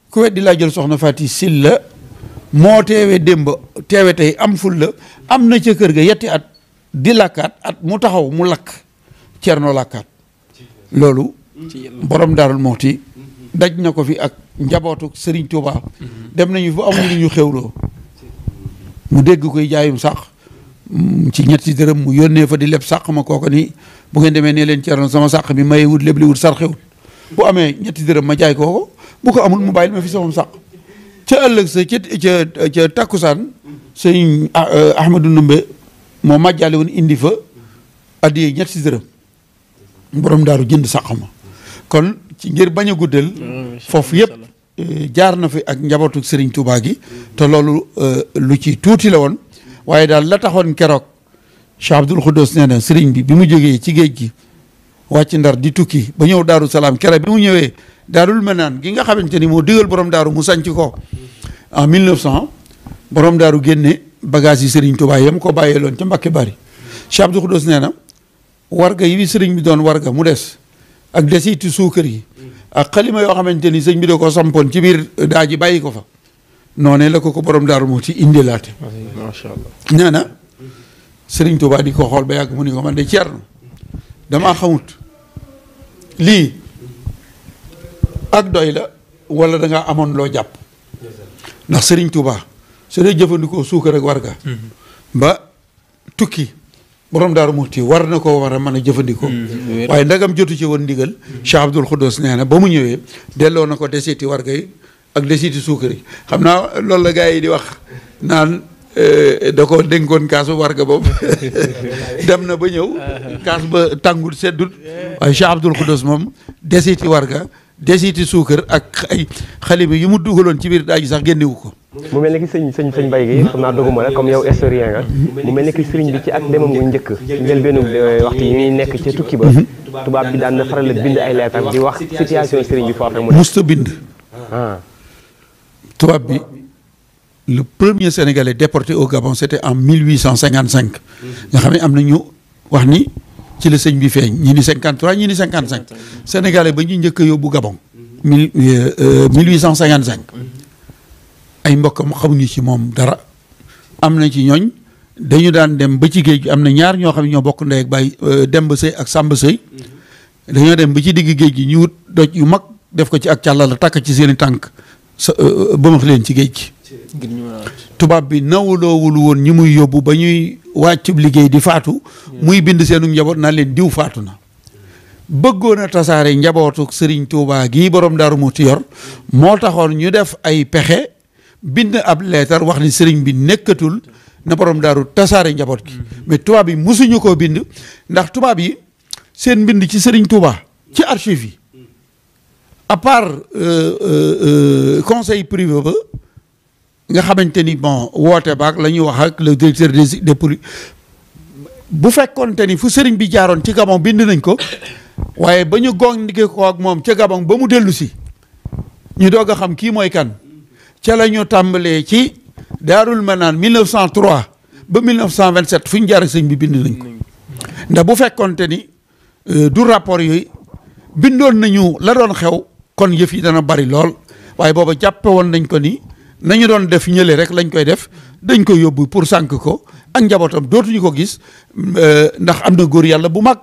ku weddi laa jël soxna Fati Silla moo teewe démb teewe tey am ful la am na ca kër ga yetti at di lakkaat at mu taxaw mu lakk Ceerno lakkaat loolu borom Daarul Muxti daj na ko fi ak njabootu Serigne Touba dem nañu fu amul lu ñu xewloo mu dégg koy jaayum sàq ci ñetti dërëm mu yónnee fa di leb sàq ma kooko ni bu ngeen demee nee leen Ceerno sama sàq bi maye wut lebli wut sarxewut bu amee ñetti dërëm ma jaay kooko bu ko amul mu bàyyil ma fi sama sàq ca ëllëg sa ca takkusaan sëñ Ahmadou Ndumbe moo màjjaale woon indi fa addiyee ñetti dërëm borom daaru jënd sàq ma kon ci ngir bañ a guddal foofu yëpp jaar na fi ak njabootu Serigne Touba gi te loolu lu ci tuuti la woon waaye daal la taxoon keroog Cheikh Abdoul Khoudous nee na Serigne bi mu jógee ci géej gi wàcc Ndar di tukki ba ñëw Daaru Salaam keroog bi mu ñëwee Daarul Manaan gi nga xamante ni moo digal borom daaru mu sanc ko en 1900 borom daaru génne bagage yi Serigne Touba yam ko bàyyee loon ca Mbakke Bari Cheikh Abdoul Khoudous nee na warga yi Serigne bi doon warga mu des ak desitu suukar yi ak xalima yoo xamante ni sëñ bi da ko sampoon ci biir daa ji bàyyi ko fa noonee la ko borom daaru mu ci indilaate macha allah nee na Serigne Touba di ko xool ba yàgg mu ni ko man de Ceerno damaa xamut lii ak doy la wala da ngaa amoon loo jàpp ndax Serigne Touba su dee jëfandikoo suukar ak warga ba tukki borom daaru muxti war na ko war a mën a jëfandikoo waaye ndagam jotu ci woon ndigal Cheikh Abdoul Khoudous nee na ba mu ñëwee delloo na ko desiti warga yi ak desiti suukar yi xam naa loolu la gars yi di wax naan da ko dénkoon kaasu warga boobu dem na ba ñëw kaas ba tàngul seddut waaye Cheikh Abdoul Khoudous moom desiti warga desiti suukar ak ay xalima yi mu dugaloon ci biir daaj sax génnewu ko mu mel ni ki sëñ Mbaye gi xam naa doguma la comme yow historien nga mu mel ni ki sëriñ bi ci ak demam bu njëkk njëlbeenu waxtu yi muy nekk ca tukki ba tubaab bi daan na faral bind ay leetar di wax situation sëriñ bi foofu mu musta bind tubaab bi le premier Sénégalais déporté au Gabon c'était en 1855 nga xam ne am na ñu wax ni ci la sëñ bi feeñ ñi ni 53 ñi ni 55 Sénégalais ba ñu njëkk a yóbbu Gabon 1855 ay mbokkam xamuñu ci moom dara am na ci ñooñ dañu daan dem ba ci géej gi am na ñaar ñoo xam ne ñoo bokk ndey ak baay Demba Sëy ak Samba Sëy dañoo dem ba ci digg géej gi ñu wut doj yu mag def ko ci ak càllala takk ci seeni tànk ba max leen ci géej gi tubaab bi nawloowul woon ñi muy yóbbu ba ñuy wàcc liggéey di faatu muy bind seenu njaboot naa leen diw faatu na bëggoon a tasaare njabootu Serigne Touba gii borom Daaru Muxti yor moo taxoon ñu def ay pexe bind ab leetar wax ni sëriñ bi nekkatul na borom daaru tasaare njaboot gi mais tubaab yi musuñu koo bind ndax tubaab yi seen mbind ci sëriñ Touba ci archive yi à part conseil privé ba nga xamante ni bon woote baag la ñuy wax ak le directeur des polices bu fekkoonte ni fu sëriñ bi jaaroon ci Gabon bind nañ ko waaye ba ñu gonge ko ak moom ca Gabon ba mu dellu si ñu doog a xam kii mooy kan ca la ñu tàmbalee ci Daarul Manaan 1903 ba 1927 fu ñu jaar ak sëñ bi bind nañ ko ndax bu fekkonte ni du rapport yooyu bindoon nañu la doon xew kon yëf yi dana bari lool waaye booba jàppe woon nañ ko ni nañu doon def ñële rek lañ koy def dañ koy yóbbu pour sànk ko ak njabootam dootuñu ko gis ndax am na góor yàlla bu mag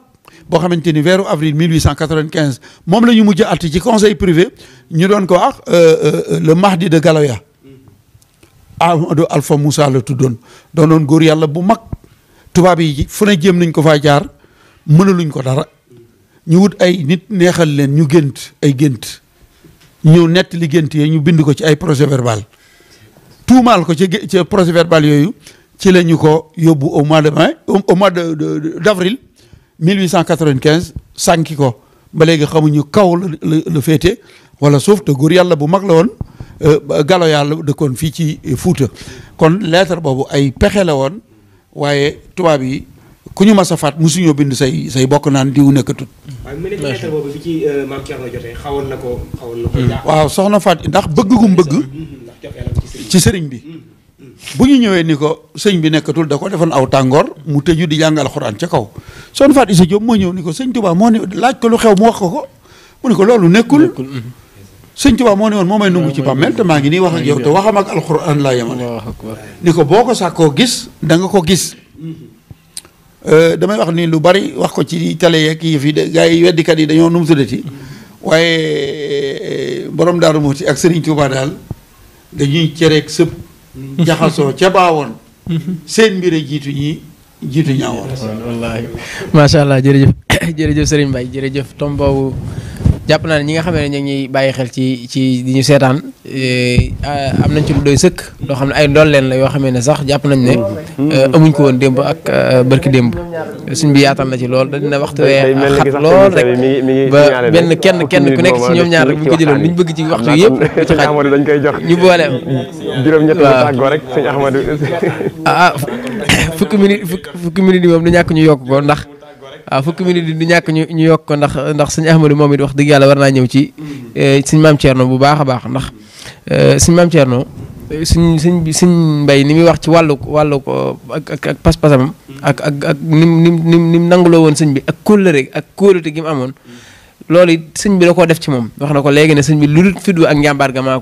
boo xamante ni weeru avril 1895 moom la ñu mujj a àtte ci conseil privé ñu doon ko wax le Mahdi de Galoya Amadou Alpha Moussa la tuddoon doonoon góor yàlla bu mag tubaab yi fu ne jéem nañ ko faa jaar mënaluñ ko dara ñu wut ay nit neexal leen ñu gént ay gént ñëw nett li gént yee ñu bind ko ci ay procès verbal tuumaal ko ci procès verbal yooyu ci la ñu ko yóbbu au mois de mai au mois d'avril 1895 sànki ko ba léegi xamuñu kaw la féete wala suuf te góor yàlla bu mag la woon galo yàlla dëkkoon fii ci Fuuta kon lettre boobu ay pexe la woon waaye tubaab yi ku ñu mas a faat musuñoo bind say bokk naan diw nekkatut. waaw mu nekk lettre boobu bi ci maam Thierno jotee xawoon na ko waaw soxna Faat ndax bëgg gum bëgg ci sëriñ bi bu ñu ñëwee ni ko sëñ bi nekkatul da ko defoon aw tàngoor mu tëju di jàng alxuraan ca kaw soxna Faat Isa Diop moo ñëw ni ko sëñ Tuubaa moo ne laaj ko lu xew mu wax ko mu ne ko loolu nekkul sëñ Tuubaa moo ne woon moo may nungu ci bàmmeel te maa ngi nii wax ak yow te waxam ak alxuraan laa yemale ni ko boo ko sàkkoo gis da nga ko gis damay wax ni lu bari wax ko ci télé yeeg yi fi gars yi weddikat yi dañoo num tuddati waaye borom Daaru Muxti ak Sëriñ Tuubaa daal dañuy cereeg sëb jaxasoo ca baawoon seen mbir a jiitu ñaawoon. wallaahi macha allah jërëjëf jërëjëf Serigne Mbaye jërëjëf tom boobu jàpp naa ne ñi nga xam ne ñu ngi ñuy bàyyi xel ci di ñu seetaan am nañ ci lu doy sëkk loo xam ne ay ndool leen la yoo xamee ne sax jàpp nañ ne amuñ ko woon démb ak barki démb suñ bi yaatal na ci lool da dina waxtu wee xat lool rek ba benn kenn ku nekk ci ñoom ñaar rek bu ñu ko jëloon li ñu bëgg ci waxtu yëpp ci xaj dañ koy jox ñu boole juróom-ñett mu tàggoo rek sëñ Ahmadou fukki minute yi moom du ñàkk ñu yokk ko ndax fukki minute du ñàkk ñu yokk ko ndax sëñ Ahmadou moom it wax dëgg yàlla war naa ñëw ci sëñ Maam Thierno bu baax a baax ndax sëñ Maam Thierno sëñ Mbay ni muy wax ci wàllu ko ak pas-pasam ak nim nanguloo woon sëñ bi ak kóllëre ak kóolute gi mu amoon loolu it sëñ bi da koo def ci moom wax na ko léegi ne sëñ bi lu dul fiddu ak njàmbaar ga maa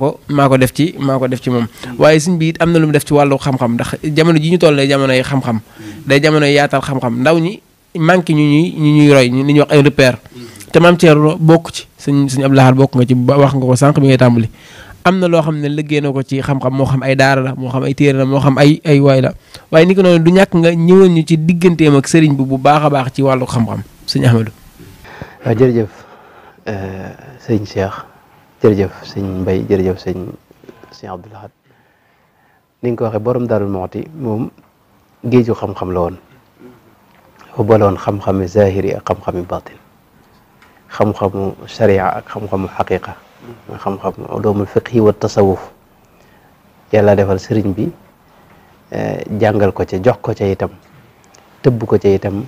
ko def ci moom waaye sëñ bi it am na lu mu def ci wàllu xam-xam ndax jamono ji ñu toll day jamonoy xam-xam day jamonoy yaatal xam-xam ndaw ñi manqué ñu ñuy roy ni ñuy wax ay repère te Maam Thierno bokk ci sëñ Abdou Lahad bokk nga ci wax nga ko sànq bi ngay tàmbali am na loo xam ne liggéey na ko ci xam-xam moo xam ay daara la moo xam ay téere la moo xam ay waay la waaye ni ko noonu du ñàkk nga ñëwoon ñu ci digganteem ak sëriñ bi bu baax a baax ci wàllu xam-xam sëñ Ahmadou. waaw jërëjëf sëñ Cheikh jërëjëf sëñ Mbaye jërëjëf sëñ Abdou Lahad ni nga ko waxee borom Daaru Muxti moom géeju xam-xam la woon dafa boole woon xam-xami zahiri ak xam-xami batin xam-xamu sharia ak xam-xamu xaqiqa xam-xam ulumul fiqhi wa tasawuf yàlla defal sëriñ bi jàngal ko ca jox ko ca itam tëbb ko ca itam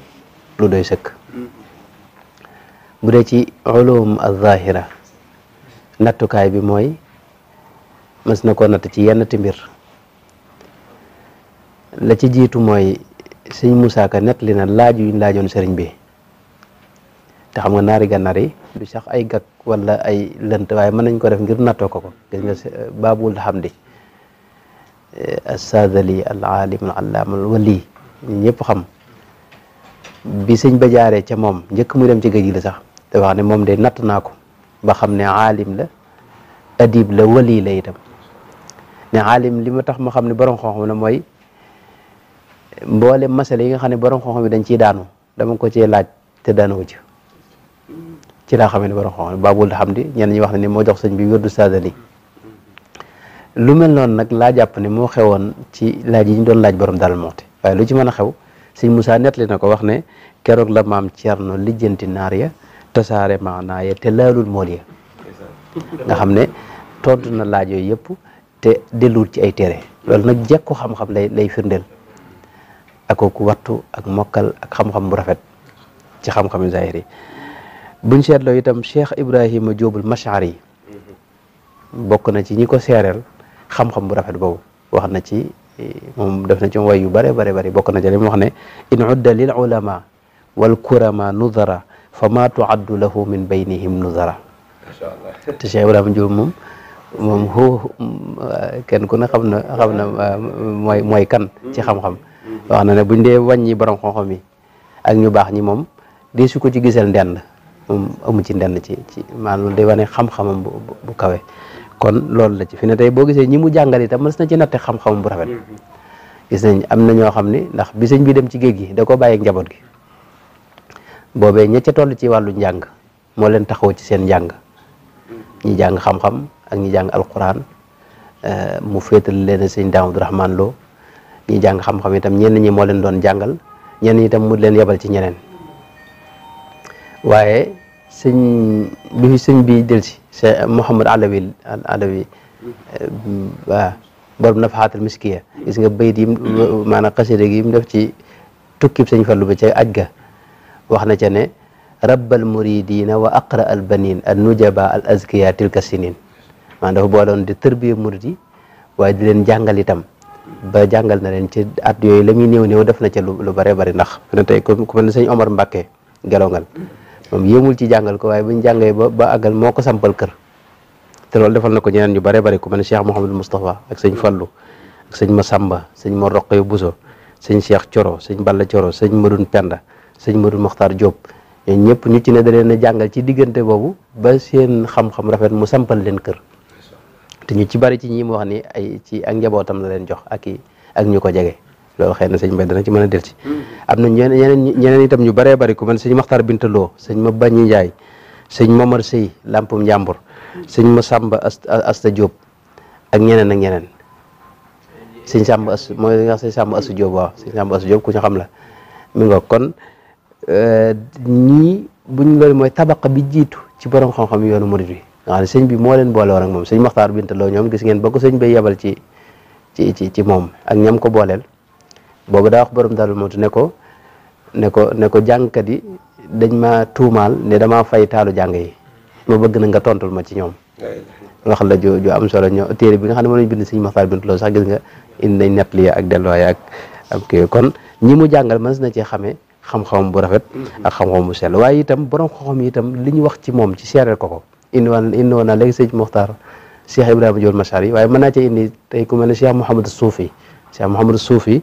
lu doy sëkk bu dee ci ulum az-zahira nattukaay bi mooy mës na ko natt ci yenn ti mbir la ci jiitu mooy sëñ Moussa Ka nett li na laaj yuñ laajoon sëriñ bi te xam nga naari gànnaar yi du sax ay gag wala ay lënt waaye mën nañ ko def ngir nattoo ko gis nga Babul Hamdi as-Saadali al-aalim al-allaam al-wali ñëpp xam bi sëñ ba jaaree ca moom njëkk muy dem ci géej gi la sax te wax ne moom de natt naa ko ba xam ne aalim la adib la wali la itam ne aalim li ma tax ma xam ne borom xam-xam la mooy mboole masala yi nga xam ne borom xam-xam yi dañ ciy daanu dama ko cee laaj te daanoo ci laa xamee ne borom xam-xam Babul Hamdi ñenn ñi wax ne ni moo jox sëñ bi wérdu Saadali lu mel noonu nag laa jàpp ne moo xewoon ci laaj yi ñu doon laaj borom Daaru Muxti waaye lu ci mën a xew sëñ Moussa nettali na ko wax ne keroog la maam Thierno lijjanti naar ya tasaare maanaa ya te laalul mool ya nga xam ne tontu na laaj yooyu yëpp te delluwul ci ay téere loolu nag jekku xam-xam lay firndeel ak ku wattu ak mokkal ak xam-xam bu rafet ci xam-xami zahiri buñ seetloo itam Cheikh Ibrahima Diobul Mashari bokk na ci ñi ko seereel xam-xam bu rafet boobu wax na ci moom def na ci way yu bare bokk na ci li mu wax ne in udda lil ulama wal kurama nudara fa ma tuaddu lahu min baynihim nudara te Cheikh Ibrahima Diop moom kenn ku ne xam na mooy kan ci xam-xam wax na ne buñ dee wàññi borom xam-xam yi ak ñu baax ñi moom dee su ko ci gisal ndend moom amu ci ndend ci maanaam loolu day wane xam-xamam bu kawe kon loolu la ci fi ne tey boo gisee ñi mu jàngal itam mës na ci natte xam-xamam bu rafet gis nañ am na ñoo xam ni ndax bi sëñ bi dem ci géej gi da ko bàyyi ak njaboot gi boobee ña ca toll ci wàllu njàng moo leen taxaw ci seen njàng ñi jàng xam-xam ak ñi jàng alquran mu féetal leen sëñ Daam Abdourahmane Lo ñi jàng xam-xam itam ñenn ñi moo leen doon jàngal ñenn ñi itam mu leen yebal ci ñeneen waaye sëñ bi delsi Cheikh Mouhamad Alawi waaw borom Nafahatul Miskiya gis nga bayit yi maanaam xasida gi mu def ci tukkib sëñ Fallu ba ca aj ga wax na ca ne rabbal muridina wa aqra al banin al nujaba al azkiya tilka sinin maanaam dafa booloon di tërbiya murid yi waaye di leen jàngal itam ba jàngal na leen ci at yooyu la muy néew def na ca lu bare bari ndax fi ne tey ku mel ne sëñ Omar Mbacke gelongal moom yéemul ci jàngal ko waaye buñ jàngee ba àggal moo ko sampal kër te loolu defal na ko ñeneen ñu bare bari ku mel ne Cheikh Mouhamadou Moustapha ak sëñ Fallu ak sëñ Massamba sëñ Mor Roqe Buso sëñ Cheikh Coro sëñ Balla Coro sëñ Madoun Penda sëñ Madoun Mokhtar Diop ñooñu ñëpp ñu ci ne da leen a jàngal ci diggante boobu ba seen xam-xam rafet mu sampal leen kër te ñu ci bari ci ñi mu wax ni ay ci ak njabootam la leen jox ak ñu ko jege loolu xëy na sëñ Mbay dana ci mën a delsi am na ñeneen itam ñu bëree bëri ku mel sëñ Maxtaar Bintaloo sëñ ma Bañi Njaay sëñ Momar Sëy Lampum Njàmbur sëñ ma Sàmba Asta Diop ak ñeneen sëñ Sàmba As mooy li nga wax sëñ Sàmba Asu Diop waaw sëñ Sàmba Asu Diop ku ñu xam la mi nga kon ñii buñ loolu mooy tabaqa bi jiitu ci borom xam-xam yoonu murid yi nga xam ne sëñ bi moo leen boole woon ak moom sëñ Maxtaar Bintaloo ñoom gis ngeen ba ko sëñ bay yebal ci moom ak ñam ko booleel boobu daa wax borom Daaru Muxti ne ko jàngkat yi dañ ma tuumaal ne damaa fay taalu jàng yi ma bëgg na nga tontul ma ci ñoom wax la ju am solo ñoo téere bi nga xam ne moom lañ bind sëñ Maxtaar Bintaloo sax gis nga indi nañ nett li ak delluwaay ak kii kon ñi mu jàngal mën na cee xamee xam-xam bu rafet ak xam-xam bu sell waaye itam borom xam-xam yi itam li ñu wax ci moom ci seereel ko indi woon naa léegi sëñ Muxtaar Cheikh Ibrahima Diol Machar yi waaye mën naa cee indi tey ku mel ne Cheikh Mouhamadou Soufi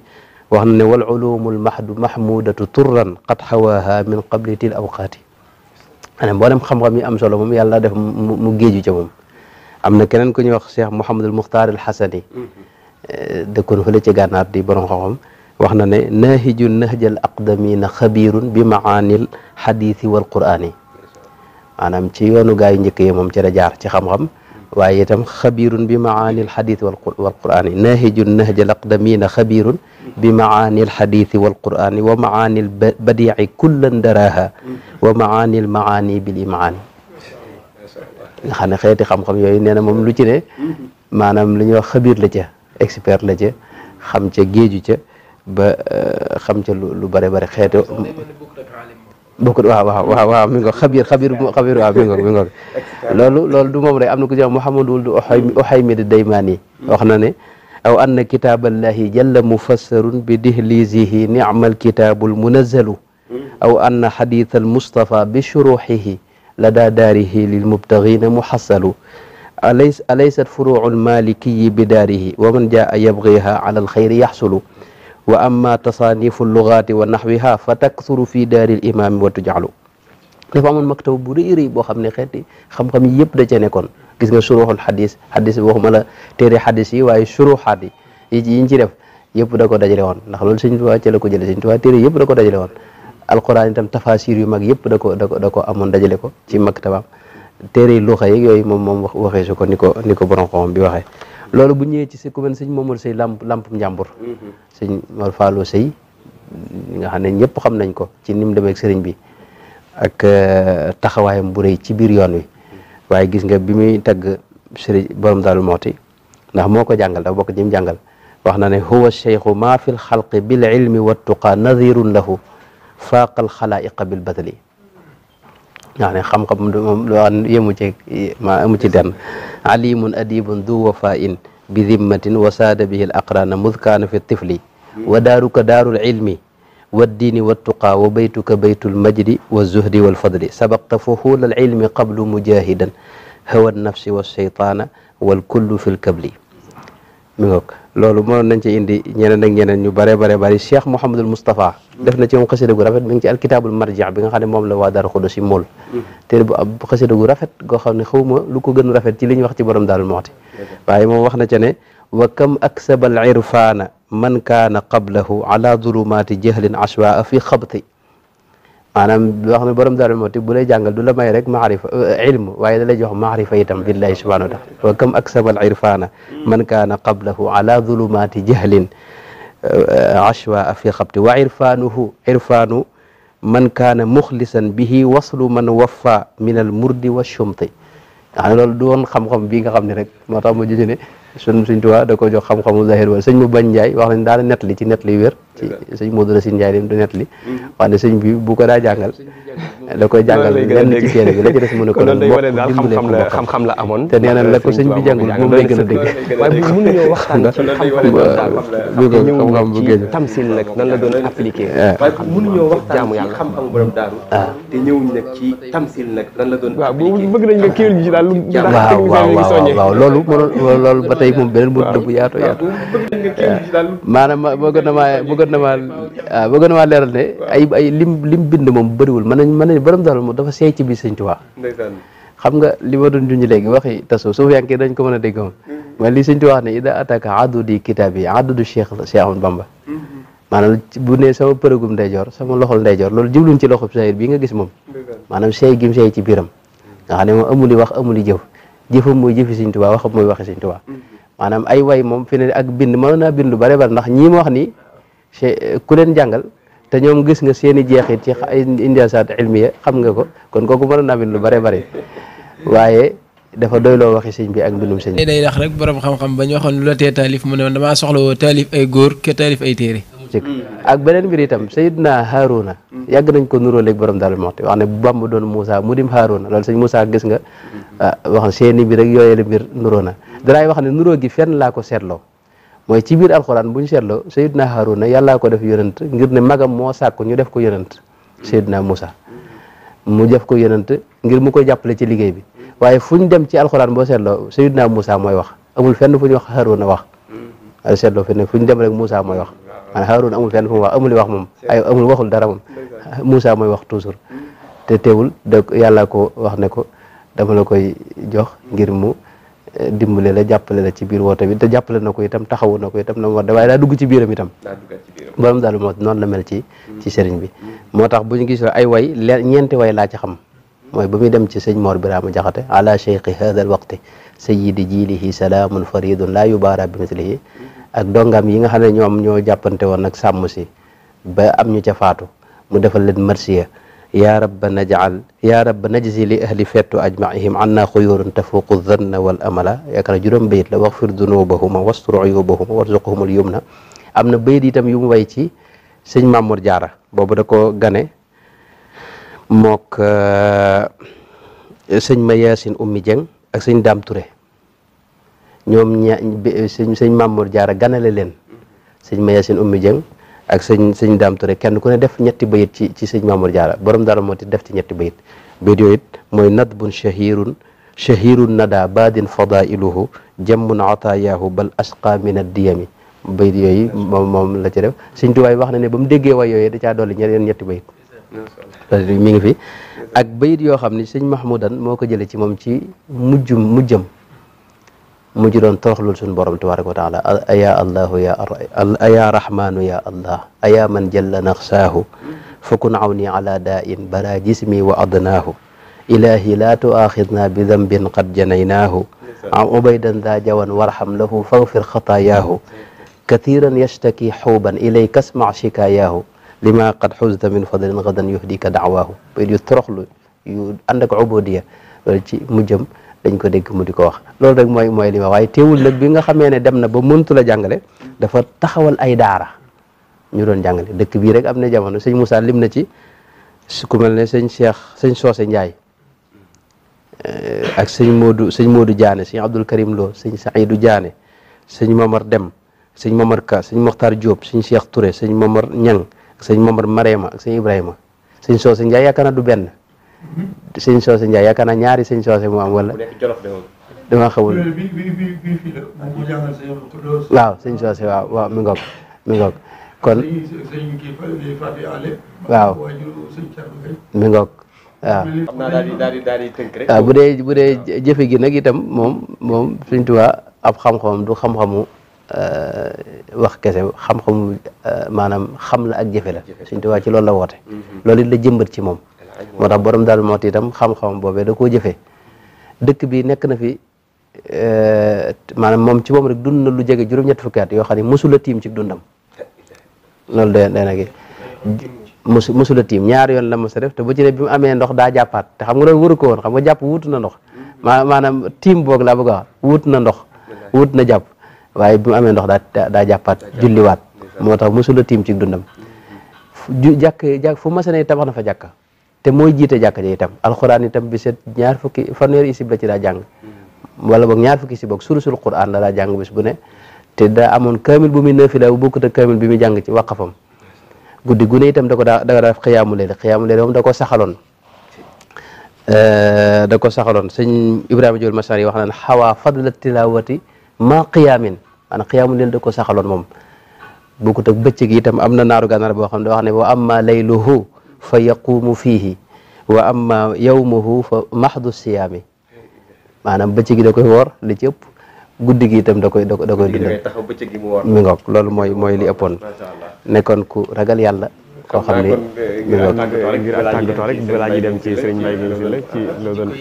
wax na ne wal ulumul mahmudatu turran qad xawaaha min qabli til awqaati ane mboolem xam-xam yi am solo moom yàlla def mu géeju ca moom am na keneen ku ñuy wax Cheikh Mouhamadul Muxtaar al Xasani dëkkoon fële ci gànnaar di borom xam-xam wax na ne naahiju nahjal aqdamina xabirun bi maanil xadiisi wal quraani maanaam ci yoonu gaa yu njëkk yi moom ci la jaar ci xam-xam waaye itam xabirun bi maanil xadiisi wal quraani naahiju nahjal aqdamina xabirun bi maanil xadiisi wal quraani wa maanil badiici kullan daraaha wa maanil maani bil imaani nga xam ne xeeti xam-xam yooyu nee na moom lu ci ne maanaam lu ñuy wax xabir la ca expert la ca xam ca géeju ca ba xam ca lu bare bare xeetu bokkut waaw mi ngo xabir waaw mi ngo loolu du moom rek am na ku ci wax Muhammadul du Uhaymid Daymaani wax na ne aw anna kitaaballahi jalla mufassarun bi dihlizihi ni'mal kitaabul munazzalu aw anna hadith al Mustafa bi shuruhihi lada daarihi lil mubtaghina muhassalu alaysat furu'ul malikiyi bi daarihi wa man jaa yabghiha ala al khayri yahsulu wa amma tasaanifu lugaati wa naxwiha fa takthuru fi daaril imaami wa tujalu dafa amoon maktab bu rëy rëy boo xam ne xeeti xam-xam yi yëpp da cee nekkoon gis nga suruxul xadis bi waxuma la téere xadis yi waaye suruxaat yi yiñ ci def yëpp da ko dajale woon ndax loolu Sëñ Tuubaa ci la ko jële Sëñ Tuubaa téere yëpp da ko dajale woon alquran itam tafasir yu mag yëpp da ko amoon dajale ko ci maktabam téere luxa yi yooyu moom waxee su ko ni ko borom xam bi waxee loolu bu ñëwee ci si ku mel sëñ Momar Sëy lampum njàmbur sëñ Mor Fallou Sëy nga xam ne ñëpp xam nañ ko ci ni mu demee ak sëriñ bi ak taxawaayam bu rëy ci biir yoon wi waaye gis nga bi muy tagg sëriñ borom Daaru Muxti ndax moo ko jàngal dafa bokk ñi mu jàngal wax na ne huwa cheikhu ma fi l xalqi bil ilmi wa tuqa nadirun lahu faaqal xalaiqa bil badli nga ne xam-xam moom loo xam yemu ci amu ci denn alimun adibun du wafain bi dimmatin wa saada bihi l aqrana mud kaana fi tifli wa daaruka daarul ilmi wa diini wa tuqa wa baytuka baytul majdi wa zuhdi wal fadli sabaqta fuhula al ilmi qablu mujahidan hawa nafsi wa shaytaana wal kullu fi l kabli mi ngoog loolu mënoon nañ ci indi ñeneen ak ñeneen ñu bare Cheikh Mouhamadul Moustapha def na ci moom xasida gu rafet mi ngi ci alkitaabul marji bi nga xam ne moom la waa Daaru Xudoos yi mool téere bu ab xasida gu rafet goo xam ne xawma lu ko gën rafet ci li ñu wax ci borom Daaru Muxti waaye moom wax na ca ne wa kam aksaba al irfaana man kaana qablahu ala zulumaati jahlin ashwaa fi xabti maanaam loo xam ne borom Daaru Muxti bu lay jàngal du la may rek maarifa ilm waaye da lay jox maarifa itam billahi subhanahu wa taala wa kam aksaba al irfaana man kaana qablahu ala zulumaati jahlin ashwa fi xabti wa irfaanu man kaana muxlisan bihi waslu man waffa min al murdi wa shumti nga xam ne loolu du woon xam-xam bii nga xam ne rek moo tax ma juju ne Sëñ Tuubaa da ko jox xam-xamu zahir wala sëñ mu bañ Njaay wax nañ daana nettali ci nettali wér ci sëñ Moodu Rasiid Njaay lim du nettali wax ne sëñ bi bu ko daa jàngal da koy jàngal lenn ci téere bi la ci des mu ne ko xam-xam la amoon te nee na la ko sëñ bi jàngul moom lay gën a dégg waaye bu mënuñoo waxtaan ci xam-xam bu géej tamsil nag nan la doon appliqué waaye mënuñoo waxtaan jaamu ci yàlla xam-xam borom daaru te ñëwuñ nag ci tamsil nag nan la doon waaw bu bëgg nañ nga kiiwul ci daal waaw loolu ba tey moom beneen bunt bu yaatu yaatu maanaam bëgg na maa leeral ne ay lim bind moom bëriwul mën nañ borom daal moom dafa seey ci biir Sëñ Tuubaa xam nga li ma doon junj léegi waxi taso suuf yanke dañ ko mën a dégg moom mooy li sëñ Tuubaa wax ne ida ataka adudi kitaab yi adudu Cheikh Ahmadou Bamba maanaam bu ne sama përëgum ndeyjoor sama loxol ndeyjoor loolu jubluñ ci loxob sayir bii nga gis moom maanaam sey gim sey ci biiram nga xam ne moom amuli wax amuli jëf jëfam mooy jëfi sëñ Tuubaa waxam mooy waxi sëñ Tuubaa maanaam ay way moom fi ne ak bind mënoon naa bind lu bare bare ndax ñii ma wax ni ku leen jàngal te ñoom gis nga seen i jeexit ci ay indiasaat ilmiya xam nga ko kon kooku mënoon naa bind lu bare bare waaye dafa doyloo waxi sëñ bi ak mbindum sëñ bi day tax rek borom xam-xam ba ñu waxoon lu la tee taalif mu ne woon damaa soxla woo taalif ay góor ke taalif ay téere ak beneen mbir itam Sayyidina Haaruna yàgg nañ ko nuróo léegi borom Daaru Muxti wax ne bu Bamba doon Moussa mu dim Haaruna loolu sëñ Moussa gis nga wax seeni mbir ak yooyee la mbir nuróo na danaay wax ne nuróo gi fenn laa ko seetloo mooy ci biir alxuraan bu ñu seetloo Sayyidina Haaruna yàllaa ko def yonent ngir ne magam moo sàkku ñu def ko yonent Sayyidina Moussa mu def ko yonent ngir mu koy jàppale ci liggéey bi waaye fu ñu dem ci alxuraan boo seetloo Sayyidina Moussa mooy wax amul fenn fu ñu wax Haaruna wax ay seetloo fi ne fu ñu dem rek Moussa mooy wax maanaam Haaruna amul fenn fu mu wax amuli wax moom ay amul waxul dara moom Moussa mooy wax toujours te teewul da yàlla ko wax ne ko dama la koy jox ngir mu dimbale la jàppale la ci biir woote bi te jàppale na ko itam taxawu na ko itam na mu war waaye daa dugg ci biiram itam borom daal moo noonu la mel ci sëriñ bi moo tax bu ñu gis ay way ñeenti way laa ci xam mooy ba muy dem ci sëñ Mor Birama Jaxate ala cheikhi hada al waqti sayyidi jilihi salaamun faridun la yubara bi mislihi ak dongam yi nga xam ne ñoom ñoo jàppante woon nag sàmm si ba am ñu ca faatu mu defal leen marsiya ya rabba najzi li ahli fettu ajmaihim anna xuyurun tafuqu dhanna wal amala yaakaar juróom bayit la waxfir dunubahuma wastur uyubahuma warzuqhum al yumna am na bayit itam yu mu way ci sëñ Mamour Diarra boobu da ko gane mook sëñ ma Yaasin Ummi Jeng ak sëñ Daam Touré ñoom sëñ Mamour Diarra ganale leen sëñ ma Yaasin Ummi Jeng ak sëñ Daam Touré kenn ku ne def ñetti bayit ci sëñ Mamour Diarra borom dara moo ti def ci ñetti bayit yooyu it mooy nadbun shahirun nada badin fadailuhu jammun ataayahu bal asqa min addiyami bayit yooyu moom la ci def sëñ Tuubaa wax na ne ba mu déggee way yooyu da caa dolli ñetti bayit mi ngi fi ak bayit yoo xam ni sëñ Mahmoudan moo ko jële ci moom ci mujj doon toroxlul suñu borom tabaraka wa taala aya allahu ya rahmanu ya allah aya man jalla naxsaahu fakun awni ala daa'in bara jismi wa adnaahu ilahi la tuaxidna bi dambin qad janaynaahu ubaydan da jawan warham lahu faghfir xataayaahu kathiran yashtaki xuuban ilayka asma shikayaahu lima qad xuzta min fadlin gadan yuhdika da'waahu bayit yu toroxlu yu ànd ak ubudiya loolu ci mujjam dañ ko dégg mu di ko wax loolu rek mooy li ma waaye teewul nag bi nga xamee ne dem na ba mëntu la jàngale dafa taxawal ay daara ñu doon jàngale dëkk bii rek am na jamono sëñ Moussa lim na ci ku mel ne sëñ Soose Njaay ak sëñ Modou Diané sëñ Abdoul Karim Lo sëñ Saïdou Diané sëñ Momar Dem sëñ Momar Ka sëñ Mokhtar Diop sëñ Cheikh Touré sëñ Momar Ñang ak sëñ Momar Marema ak sëñ Ibrahima sëñ Soose Njaay yaakaar naa du benn sëñ Soose Njaay yaakaar naa ñaari sëñ Soose moo am wala dama xamul waaw sëñ Soose waaw mi ngoog kon waaw mi ngoog waaw xam naa daal di tënk rek. waaw bu dee jëfe gi nag itam moom Sëñ Tuubaa ab xam-xamam du xam-xamu wax kese xam-xamu maanaam xam la ak jëfe la Sëñ Tuubaa ci loolu la woote loolu it la jëmbat ci moom moo tax borom daal moo itam xam-xamam boobee da koo jëfee dëkk bi nekk na fi maanaam moom ci moom rek dund na lu jege juróom-ñetti fukki at yoo xam ne mosula tiim ci dundam loolu day nag mosula tiim ñaari yoon la mos a def te bu ci ne bi mu amee ndox daa jàppaat te xam nga loolu waru ko woon xam nga jàpp wuutu na ndox maanaam tiim boog laa bëgg a wax wuut na ndox wuut na jàpp waaye bi mu amee ndox daa jàppaat julliwaat moo tax mosula tiim ci dundam jàkk fu masane tabax na fa jàkka te mooy jiite jàkka ja itam alxuraan itam bi set fanweeri isib la ci daa jàng wala boog ñaar fukki isib boog surusul quran la daa jàng bis bu ne te daa amoon kaamil bu muy nafila bu bokkut ak kaamil bi muy jàng ci waqafam guddi gu ne itam da ko daa def xiyaamu leeli moom da ko saxaloon sëñ Ibrahima Jool Masar yi wax naan xawaa fadla tilawati ma qiyaamin maanaam xiyaamu leeli da ko saxaloon moom bokkut ak bëccëg itam am na naaru gànnaar boo xam ne wax ne wa amma layluhu fa yaqumu fiihi wa amma yawmuhu fa mahdu siyaami maanaam bëccëg gi da koy woor li ci ëpp guddi gi itam da koy dundal mi ngoog loolu mooy li ëppoon nekkoon ku ragal yàlla koo xam ne mi ngoog ngir tàggatoo rek balaa ñuy dem ci Serigne Mbaye Guèye Sylla ci loolu doon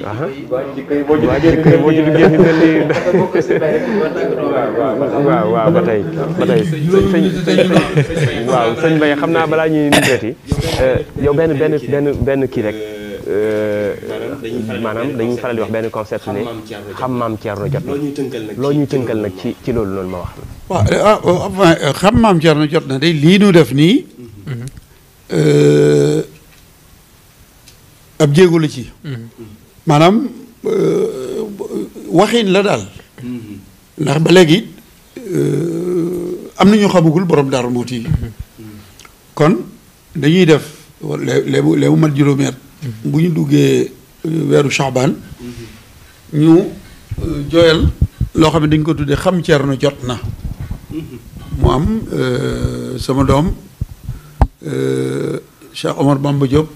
waa jikko boo ci duggee fi mel ni waaw ba tey waaw sëñ Mbaye xam naa balaa ñuy nitreeti yow benn kii rek maanaam dañuy faral di wax benn concept ne xam maam Thierno jot na loo ñuy tënkal nag ci loolu noonu ma wax la waaw xam maam Thierno jot na day lii nu def nii ab jéego la ci maanaam waxin la daal ndax ba léegi am na ñu xamagul borom Daaru Muxti kon dañuy def léemu mat juróomi at bu ñu duggee weeru Chaabaan ñu jooyal loo xam ne dañ ko tuddee xam Thierno jot na mu am sama doom Cheikh Omar Bamba Diop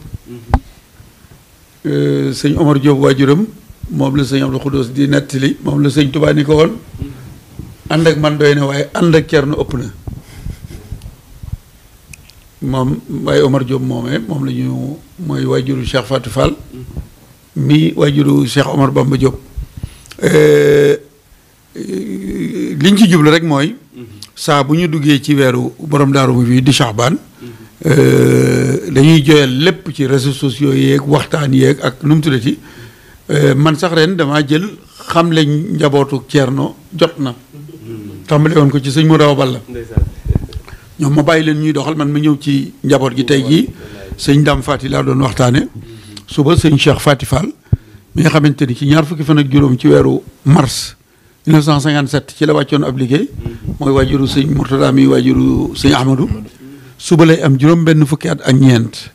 sëñ Omar Diop waajuram moom la sëñ Abdou Khoudous di nettali moom la sëñ Touba ni ko woon ànd ak man doy na waaye ànd ak Thierno ëpp na moom waaye Omar Diop moomee moom la ñu mooy waajuru Cheikh Fatou Fall mi waajuru Cheikh Omar Bamba Diop liñ ci jublu rek mooy saa bu ñu duggee ci weeru borom daaru mu fii di Chaabaan dañuy joyal lépp ci réseaux sociaux yeeg waxtaan yeeg ak nu mu tuddati man sax ren damaa jël xam lañ njabootu Thierno jot na tàmbale woon ko ci sëñ Mouraw Balla ñoom ma bàyyi leen ñuy doxal man ma ñëw ci njaboot gi tey jii sëñ Dame Fati laa doon waxtaane suba sëñ Cheikh Fati Fall mi nga xamante ni ci ñaar fukki fan ak juróom ci weeru mars 1957 ci la wàccoon ab liggéey mooy waajuru sëñ Mourtada mi waajuru sëñ Ahmadou suba lay am juróom benn fukki at ak ñeent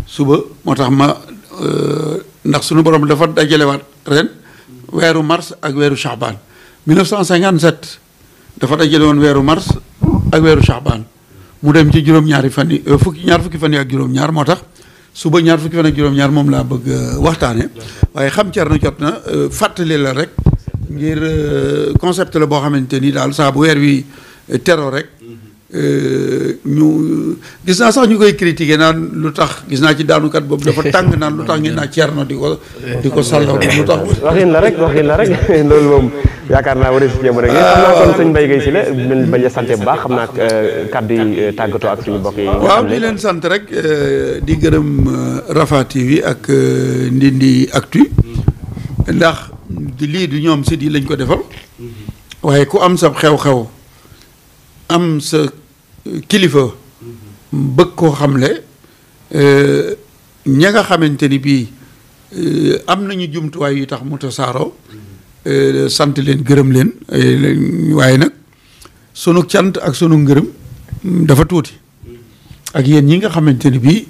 suba moo tax ma ndax sunu borom dafa dajalewaat ren weeru mars ak weeru Chaabaan 1957 dafa dajale woon weeru mars ak weeru Chaabaan mu dem ci juróom-ñaari fan yi ñaar fukki fan yi ak juróom-ñaar moo tax suba ñaar fukki fan ak juróom-ñaar moom laa bëgg waxtaane waaye xam Thierno jot na fàttali la rek ngir concept la boo xamante ni daal saa bu weer wi tero rek ñu gis naa sax ñu koy critiquer naan lu tax gis naa ci daanukat boobu dafa tàng naan lu tax ngeen naa Thierno di ko sàllaw lu tax waxin la rek loolu moom yaakaar naa war a si jéem rek xam naa kon sëñ Mbaye Guèye Sylla bañ a sant bu baax xam naa kàddu yi tàggatoo ak suñu mbokk yi waaw di leen sant rek di gërëm Rafah TV ak Ndindy Actu ndax lii du ñoom sit yi lañ ko defal waaye ku am sa xew-xew am sa kilifa bëgg koo xamle ña nga xamante ni bii am nañu jumtuwaay yu tax mu tasaaroo sant leen gërëm leen waaye nag sunu cant ak sunu ngërëm dafa tuuti ak yéen ñi nga xamante ni bii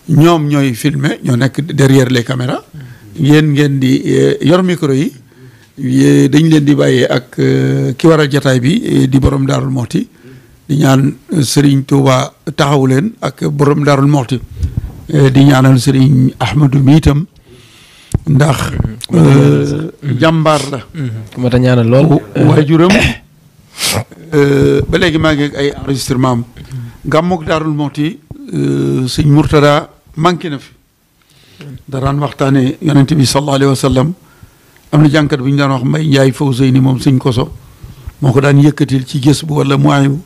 ñoom ñooy filmer ñoo nekk derrière les caméras yéen ngeen di yor micro yi dañ leen di bàyyee ak ki waral jataay bi di borom Daarul Muxti di ñaan Serigne Touba taxawu leen ak borom Daarul Muxti di ñaanal Serigne Ahmadou mi itam ndax jàmbaar la ku ma ta ñaanal lool waajuram ba léegi maa ngi ak ay enregistrement am gàmmuk Daarul Muxti sëñ Mourtada manqué na fi daraan waxtaane yonent bi sallallahu alayhi wa sallam am na jànkat bu ñu daan wax Mbay Njaay Fawzeyni moom sëñ Koso moo ko daan yëkkatil ci gës bu wala muayibu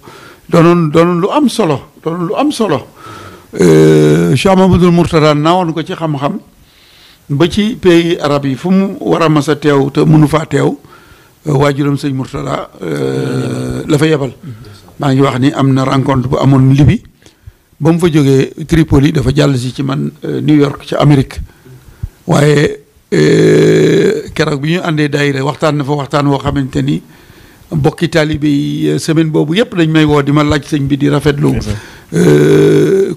doonoon lu am solo Cheikh Mamadou Mourtada naawoon ko ci xam-xam ba ci pays arab yi fu mu war a mas a teew te mënu faa teew waajuram sëñ Mourtada la fa yebal maa ngi wax ni am na rencontre bu amoon Libi ba mu fa jógee Tripoli dafa jàll si ci man New York ci Amérique waaye keroog bi ñu àndee daayira waxtaan na fa waxtaan woo xamante ni bokki taalibe yi semaine boobu yëpp dañ may woo di ma laaj sëñ bi di rafetlu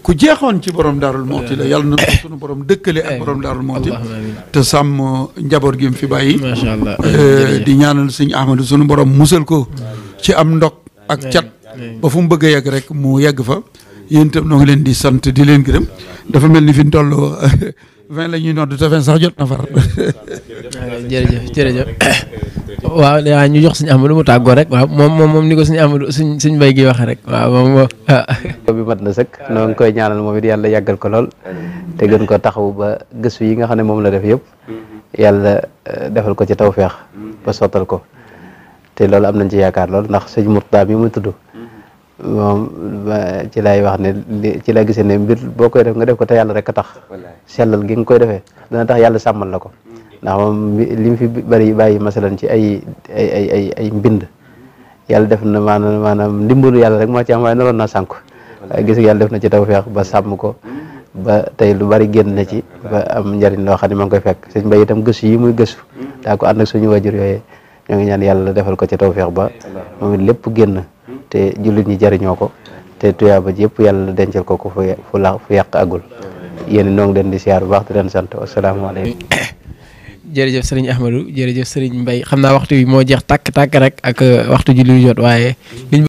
ku jeexoon ci borom Daarul Muxti la yàlla na ko sunu borom dëkkale ak borom Daarul Muxti te sàmm njaboot gi mu fi bàyyi di ñaanal sëñ Ahmadou sunu borom musal ko ci am ndog ak cat ba fu mu bëgg a yegg rek mu yegg fa yéen itam noo ngi leen di sant di leen gërëm dafa mel ni fi ñu toll 20 la ñuy nodd te 20 sax jot na far jërëjëf waaw daa ñu jox suñu Amadou mu tàggoo rek waaw moom ni ko suñu Amadou suñ mbay gi waxee rek waaw moom bi mat na sëkk noo ngi koy ñaanal moom it yàlla yàggal ko lool te gën ko taxaw ba gëstu yi nga xam ne moom la def yëpp yàlla defal ko ci tawfeex ba sottal ko te loolu am nañ ci yaakaar lool ndax sëñ Murtada mi mu tudd moom ci lay wax ne ci lay gisee ne mbir boo koy def nga def ko te yàlla rek a tax sellal gi nga koy defee dana tax yàlla sàmmal la ko ndax moom li mu fi bàyyi masalan ci ay mbind yàlla def na maanaam ndimbalu yàlla rek moo ci am waaye naroon naa sànku waaye gis nga yàlla def na ci tawfeex ba sàmm ko ba tey lu bari génn na ci ba am njariñ loo xam ne ma ngi koy fekk sëñ Mbay itam gëstu yi muy gëstu daa ko ànd ak suñu wajur yooyu ñoo ngi ñaan yàlla defal ko ci tawfeex ba moom it lépp génn te jullit ñi jariñoo ko te tuyaaba ji yëpp yàlla dencal ko fu yàq agul yéen noo ngi leen di siyaar bu baax di leen sant wasalaamaaleykum. jërëjëf sëriñ Ahmadou jërëjëf sëriñ Mbay xam naa waxtu bi moo jeex tàkk rek ak waxtu julli jot waaye